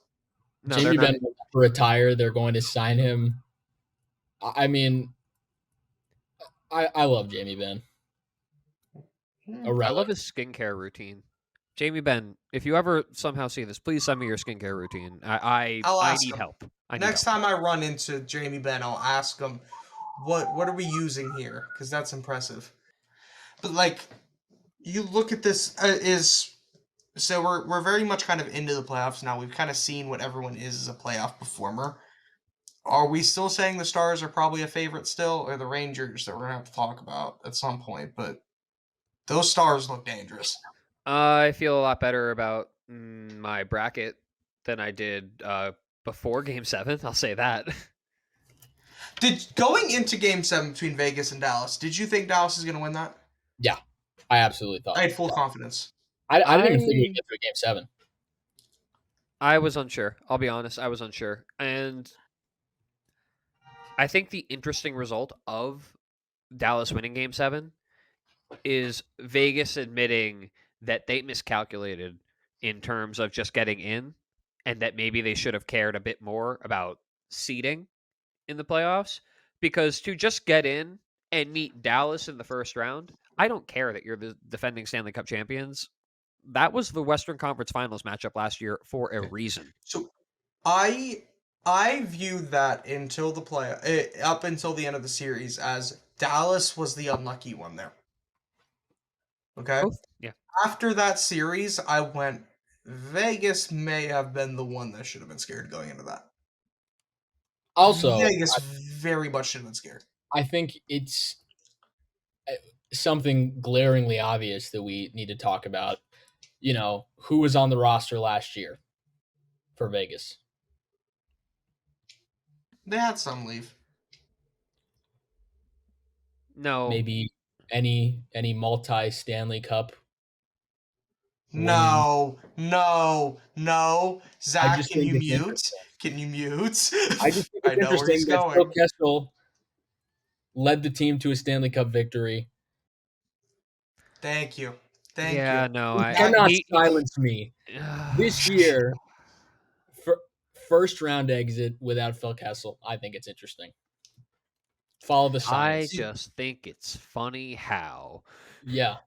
No, Jamie Benn will never retire. They're going to sign him. I mean, I love Jamie Benn. I love his skincare routine. Jamie Benn, if you ever somehow see this, please send me your skincare routine. I need help. Next time I run into Jamie Benn, I'll ask him, what are we using here? Because that's impressive. But like, you look at this so we're very much kind of into the playoffs now. We've kind of seen what everyone is as a playoff performer. Are we still saying the Stars are probably a favorite still, or the Rangers that we're gonna have to talk about at some point? But those Stars look dangerous. I feel a lot better about my bracket than I did before Game 7. I'll say that. Going into Game 7 between Vegas and Dallas, did you think Dallas is going to win that? Yeah, I absolutely thought. I had full confidence. I didn't even think we'd get to a Game 7. I was unsure. I'll be honest. I was unsure. And I think the interesting result of Dallas winning Game 7 is Vegas admitting that they miscalculated in terms of just getting in, and that maybe they should have cared a bit more about seeding in the playoffs, because to just get in and meet Dallas in the first round, I don't care that you're the defending Stanley Cup champions. That was the Western Conference Finals matchup last year for a reason. So I viewed that until up until the end of the series as Dallas was the unlucky one there. Okay? Yeah. After that series, I went, Vegas may have been the one that should have been scared going into that. Also, Vegas very much should have been scared. I think it's something glaringly obvious that we need to talk about. You know, who was on the roster last year for Vegas? They had some leave. No. Maybe any multi-Stanley Cup. No. Zach, can you mute? Can you mute? I just think it's interesting that Phil Kessel led the team to a Stanley Cup victory. Thank you. Yeah, no, you cannot silence me. This year, first round exit without Phil Kessel. I think it's interesting. Follow the science. I just think it's funny how. Yeah,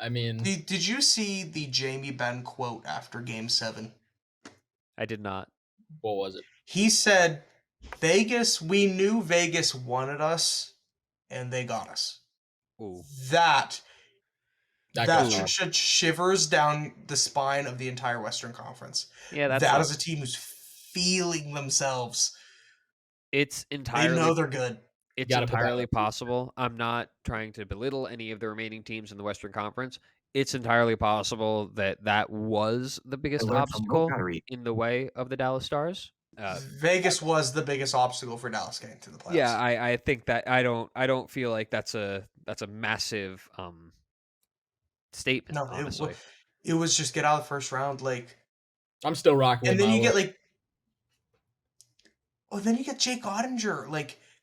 I mean, did you see the Jamie Benn quote after Game 7? I did not. What was it? He said, we knew Vegas wanted us, and they got us. Ooh. That should shivers down the spine of the entire Western Conference. Yeah, that is a team who's feeling themselves. It's entirely. They know they're good. It's entirely possible. I'm not trying to belittle any of the remaining teams in the Western Conference. It's entirely possible that was the biggest obstacle in the way of the Dallas Stars. Vegas was the biggest obstacle for Dallas getting to the playoffs. Yeah, I think that I don't feel like that's a massive statement. No, honestly, it was just get out of the first round. Like, I'm still rocking. And then you get then you get Jake Ottinger,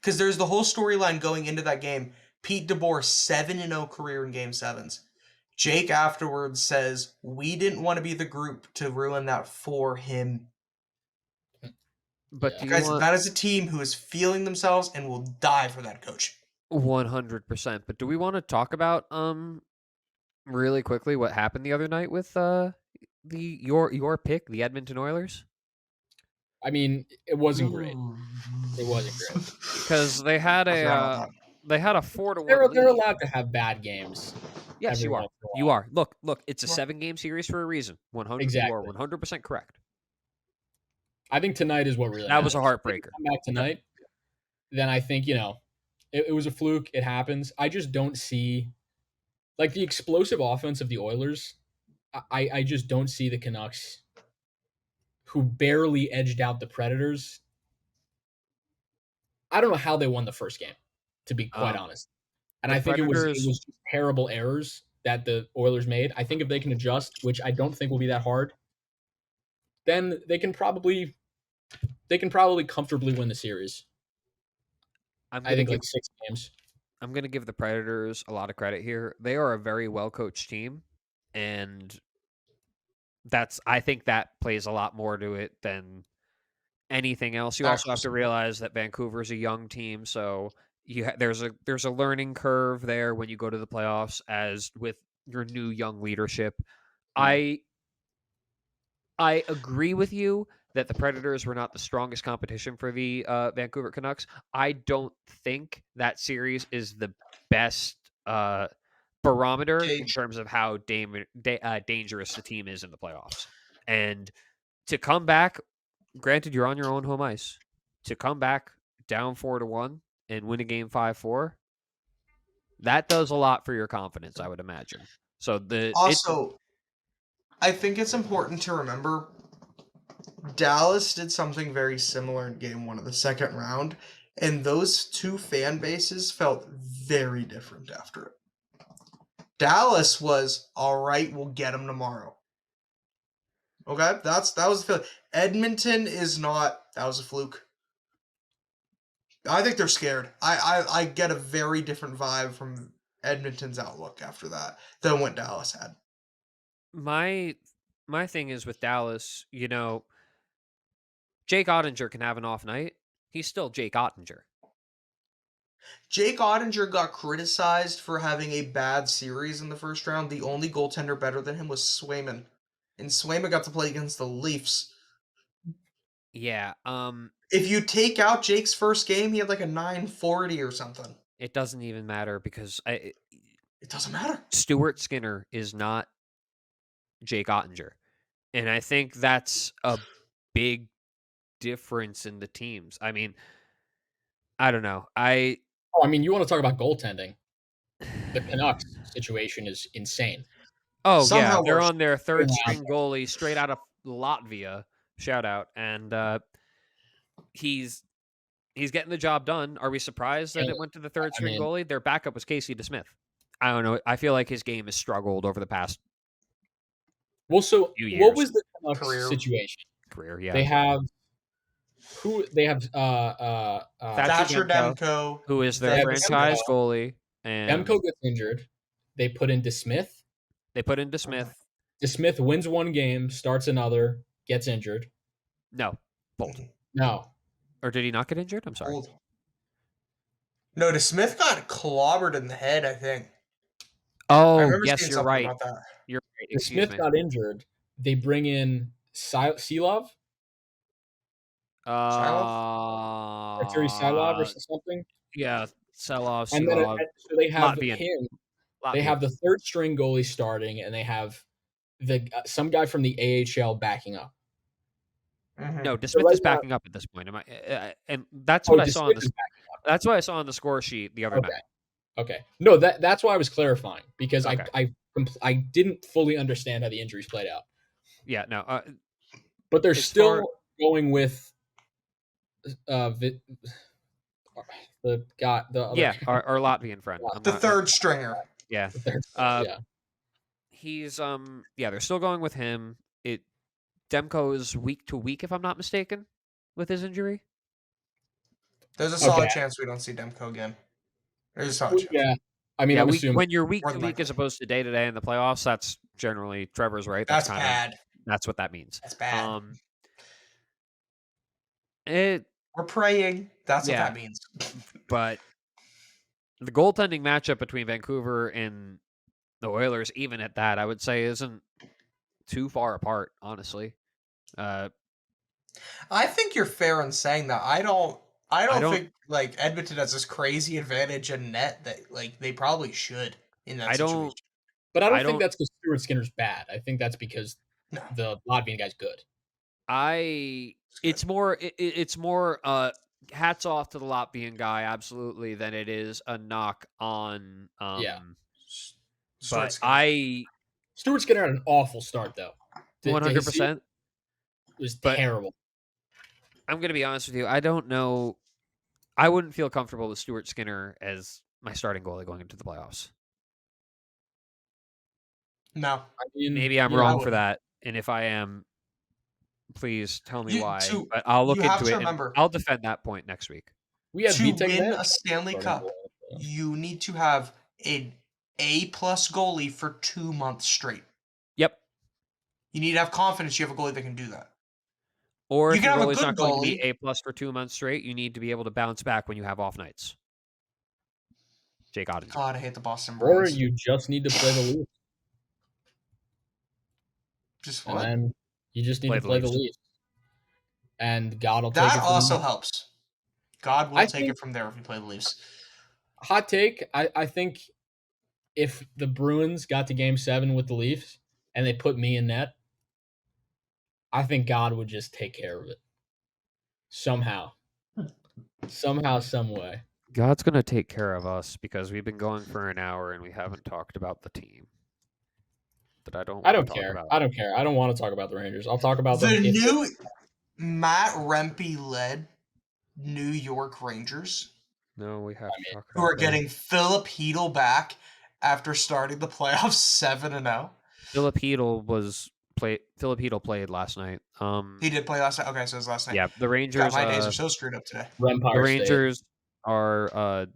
because there's the whole storyline going into that game. Pete DeBoer 7-0 career in Game 7s. Jake afterwards says, we didn't want to be the group to ruin that for him. But guys, that is a team who is feeling themselves and will die for that coach. 100%. But do we want to talk about really quickly what happened the other night with your pick, the Edmonton Oilers? I mean, it wasn't great. It wasn't great because they had a 4-1. They're allowed to have bad games. Yes, you are. You are. Look. It's a 7-game series for a reason. 100. Exactly. You are 100% correct. I think tonight is what really. That was a heartbreaker. Come back tonight, then I think it was a fluke. It happens. I just don't see, the explosive offense of the Oilers. I just don't see the Canucks, who barely edged out the Predators. I don't know how they won the first game. to be quite honest. And The I think it was Predators, just terrible errors that the Oilers made. I think if they can adjust, which I don't think will be that hard, then they can probably comfortably win the series. I think like 6 games. I'm going to give the Predators a lot of credit here. They are a very well-coached team, and I think that plays a lot more to it than anything else. You also have to realize that Vancouver is a young team, so there's a learning curve there when you go to the playoffs, as with your new young leadership. I agree with you that the Predators were not the strongest competition for the Vancouver Canucks. I don't think that series is the best barometer in terms of how dangerous the team is in the playoffs. And to come back, granted, you're on your own home ice, to come back down 4-1 and win a game 5-4, that does a lot for your confidence, I would imagine. So I think it's important to remember Dallas did something very similar in game 1 of the second round, and those two fan bases felt very different after it. Dallas was, all right, we'll get them tomorrow. Okay, that was the feeling. Edmonton is not. That was a fluke. I think they're scared. I get a very different vibe from Edmonton's outlook after that than what Dallas had. My thing is with Dallas, Jake Ottinger can have an off night. He's still Jake Ottinger. Jake Ottinger got criticized for having a bad series in the first round. The only goaltender better than him was Swayman. And Swayman got to play against the Leafs. Yeah. If you take out Jake's first game, he had like a 940 or something. It doesn't even matter because it doesn't matter. Stuart Skinner is not Jake Ottinger. And I think that's a big difference in the teams. I mean, I don't know. You want to talk about goaltending. The Canucks situation is insane. Oh, somehow they're on their third string goalie straight out of Latvia. Shout out. And he's getting the job done. Are we surprised that it went to the third string goalie? Their backup was Casey DeSmith. I don't know. I feel like his game has struggled over the past few years. What was the Canucks situation? Career, yeah. They have Thatcher Demko, who is their franchise goalie. And Demko gets injured. They put in DeSmith. DeSmith wins one game, starts another, gets injured. No. Bold. No. Or did he not get injured? I'm sorry. Bold. No, DeSmith got clobbered in the head, I think. Oh, yes, you're right. You're right. DeSmith got injured. They bring in Silov. Arturi Silov or something. Yeah, Silov. And then so they have him. They have the third string goalie starting, and they have some guy from the AHL backing up. Mm-hmm. No, DeSmith is backing up at this point. And that's what I saw. That's what I saw on the score sheet the other night. Okay. No, that's why I was clarifying, because I didn't fully understand how the injuries played out. Yeah, no. But they're still going with the guy, our Latvian friend, the third stringer. Yeah. He's they're still going with him. Demko is week to week, if I'm not mistaken, with his injury. There's a solid chance we don't see Demko again. There's a solid chance. Yeah. I mean, when you're week to week as opposed to day to day in the playoffs, that's generally Trevor's right. That's bad. That's what that means. That's bad. We're praying. That's what that means. But the goaltending matchup between Vancouver and the Oilers, even at that, I would say isn't too far apart, honestly. I think you're fair in saying that. I don't think like Edmonton has this crazy advantage in net that like they probably should in that situation. But I don't think that's because Stuart Skinner's bad. I think that's because the Latvian guy's good. It's more hats off to the Latvian guy, absolutely, than it is a knock on Stuart Skinner had an awful start though. 100%. It was terrible. I'm going to be honest with you. I don't know I wouldn't feel comfortable with Stuart Skinner as my starting goalie going into the playoffs. No. Maybe I'm wrong for that, and if I am, please tell me why. But I'll look into it, and I'll defend that point next week. We have to win a Stanley Cup, you need to have an A-plus goalie for 2 months straight. Yep. You need to have confidence you have a goalie that can do that. Or if your goalie's not going to be A-plus for 2 months straight, you need to be able to bounce back when you have off nights. Jake Ottinger. God, I hate the Boston Bruins. Or you just need to play the Leafs. Just what? And then you just need to play the Leafs. And God will take it from there. That also helps. God will take it from there if you play the Leafs. Hot take, I think if the Bruins got to Game 7 with the Leafs and they put me in net, I think God would just take care of it. Somehow. Somehow, some way. God's going to take care of us because we've been going for an hour and we haven't talked about the team. That I don't care. About. I don't care. I don't want to talk about the Rangers. I'll talk about the new Matt Rempe-led New York Rangers. No, we have to talk about who are getting Philip Hedl back after starting the playoffs 7-0. Philip Hedl played last night. He did play last night. Okay, so it was last night. Yeah, the Rangers. God, my days are so screwed up today. The Rangers are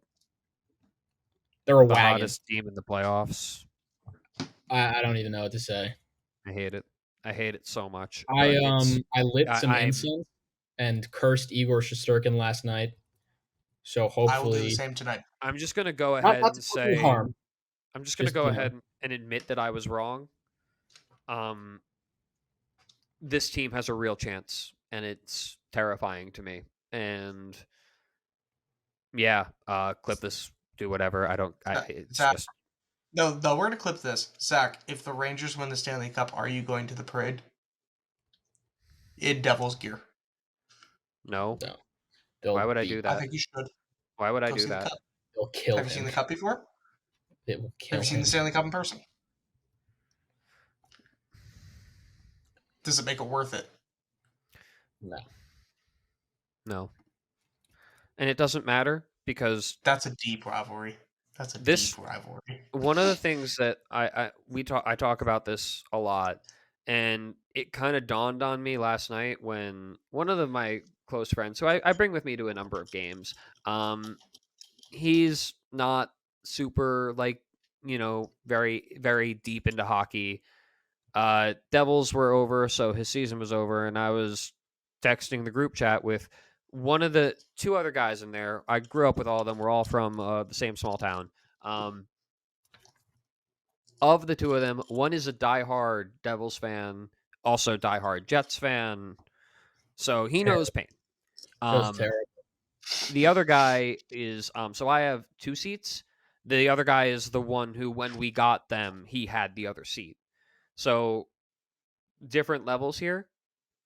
they're the hottest team in the playoffs. I don't even know what to say. I hate it. I hate it so much. I lit some incense and cursed Igor Shesterkin last night. So hopefully I will do the same tonight. I'm just gonna go ahead and say I'm just gonna go ahead and admit that I was wrong. This team has a real chance, and it's terrifying to me. And yeah, clip this, do whatever. It's Zach, just... No, we're gonna clip this. Zach, if the Rangers win the Stanley Cup, are you going to the parade? In Devil's gear. No. Why would I do that? I think you should. Why would I do that? They'll kill him. Have you seen the Cup before? It will kill Have you seen the Stanley Cup in person? Does it make it worth it? No. And it doesn't matter because that's a deep rivalry. Deep rivalry. One of the things that I talk about this a lot, and it kind of dawned on me last night when one of my close friends, who I bring with me to a number of games, he's not super very, very deep into hockey. Devils were over, so his season was over, and I was texting the group chat with one of the two other guys in there. I grew up with all of them. We're all from the same small town. Of the two of them, one is a diehard Devils fan, also diehard Jets fan. So he knows pain. That's terrible. The other guy is, so I have 2 seats. The other guy is the one who, when we got them, he had the other seat. So different levels here.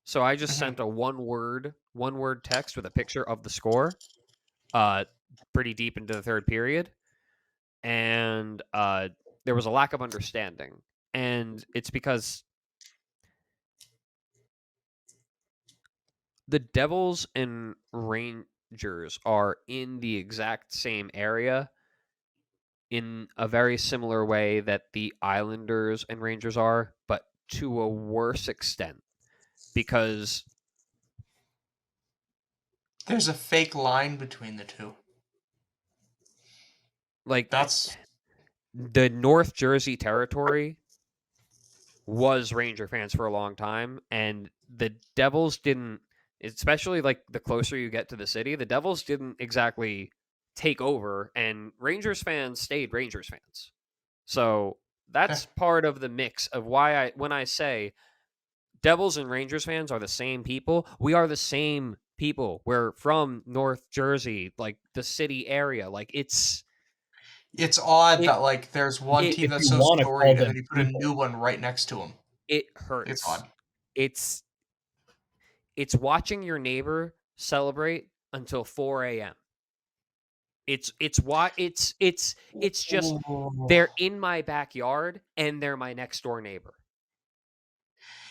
So I just sent a one word text with a picture of the score, pretty deep into the third period. And there was a lack of understanding. And it's because the Devils and Rangers are in the exact same area in a very similar way that the Islanders and Rangers are, but to a worse extent. Because there's a fake line between the two. That's the North Jersey territory was Ranger fans for a long time, and the Devils didn't, especially the closer you get to the city, the Devils didn't exactly take over, and Rangers fans stayed Rangers fans. So that's part of the mix of why when I say Devils and Rangers fans are the same people, we are the same people. We're from North Jersey, the city area. It's odd that there's one team that's so storied and then you put a new one right next to them. It hurts. It's odd. It's watching your neighbor celebrate until 4 a.m. It's just they're in my backyard and they're my next door neighbor.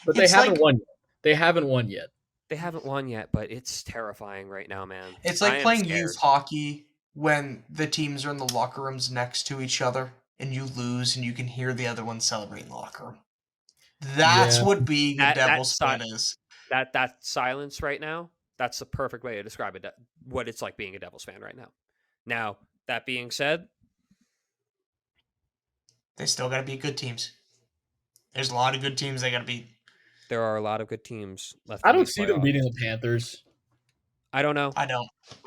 But they haven't won yet. They haven't won yet. They haven't won yet, but it's terrifying right now, man. It's like playing youth hockey when the teams are in the locker rooms next to each other and you lose and you can hear the other one celebrate in the locker room. That's what being a Devils fan is. That silence right now, that's the perfect way to describe it. What it's like being a Devils fan right now. Now, that being said, they still got to beat good teams. There's a lot of good teams they got to beat. There are a lot of good teams left. I don't see them beating the Panthers. I don't know. I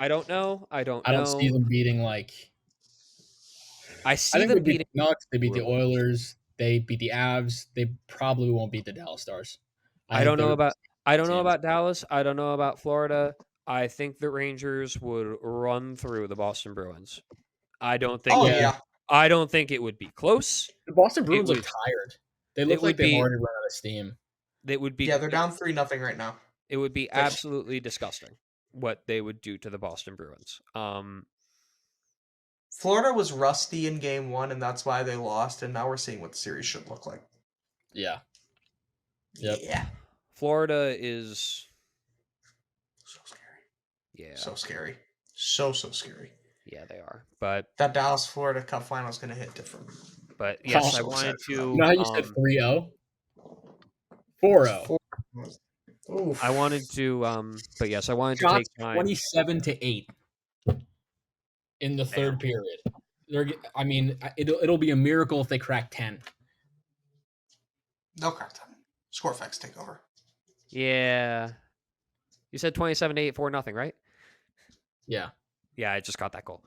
don't see them beating like. I see them beating the Canucks. They beat the Oilers. They beat the Avs. They probably won't beat the Dallas Stars. I don't know about Dallas. I don't know about Florida. I think the Rangers would run through the Boston Bruins. I don't think. I don't think it would be close. The Boston Bruins look tired. They look like they've already run out of steam. It would be. Yeah, they're down 3-0 right now. It would be absolutely disgusting what they would do to the Boston Bruins. Florida was rusty in game 1, and that's why they lost. And now we're seeing what the series should look like. Yeah. Yep. Yeah. Florida is so scary. Yeah. So scary. So scary. Yeah, they are. But that Dallas Florida Cup final is going to hit different. But yes, I wanted to. You know how you said 3-0? 4-0. I wanted to. But yes, I wanted to take time. 27-8 in the third period. I mean, it'll be a miracle if they crack 10. They'll crack 10. Score effects take over. Yeah. You said 27-8, 4-0, right? Yeah. Yeah, I just got that goal.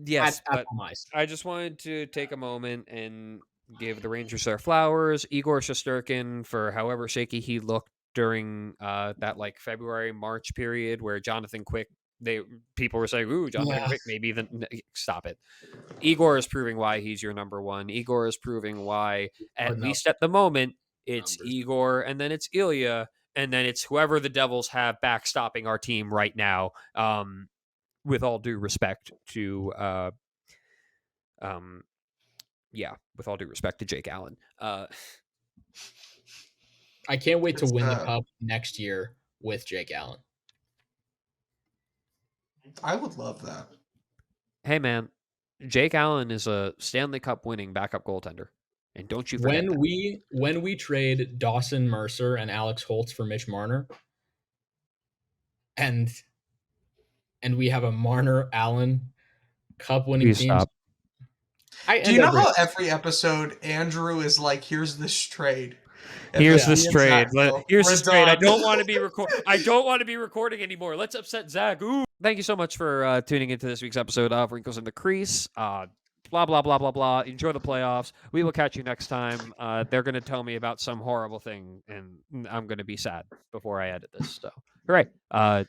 Yes, but I just wanted to take a moment and give the Rangers their flowers. Igor Shesterkin, for however shaky he looked during that like February, March period where Jonathan Quick, people were saying, ooh, Jonathan Quick, maybe stop it. Igor is proving why he's your number one. Igor is proving why, at least at the moment, it's Igor, and then it's Ilya, and then it's whoever the Devils have backstopping our team right now. With all due respect to, with all due respect to Jake Allen. I can't wait to win the Cup next year with Jake Allen. I would love that. Hey, man, Jake Allen is a Stanley Cup winning backup goaltender. And don't you forget when we trade Dawson Mercer and Alex Holtz for Mitch Marner, and we have a Marner Allen Cup winning team. Do you know how every episode Andrew is like, "Here's this trade. Here's this trade. Here's this trade. I don't want to be I don't want to be recording anymore. Let's upset Zach." Ooh. Thank you so much for tuning into this week's episode of Wrinkles in the Crease. Blah, blah, blah, blah, blah. Enjoy the playoffs. We will catch you next time. They're going to tell me about some horrible thing, and I'm going to be sad before I edit this. So, all right. Yeah.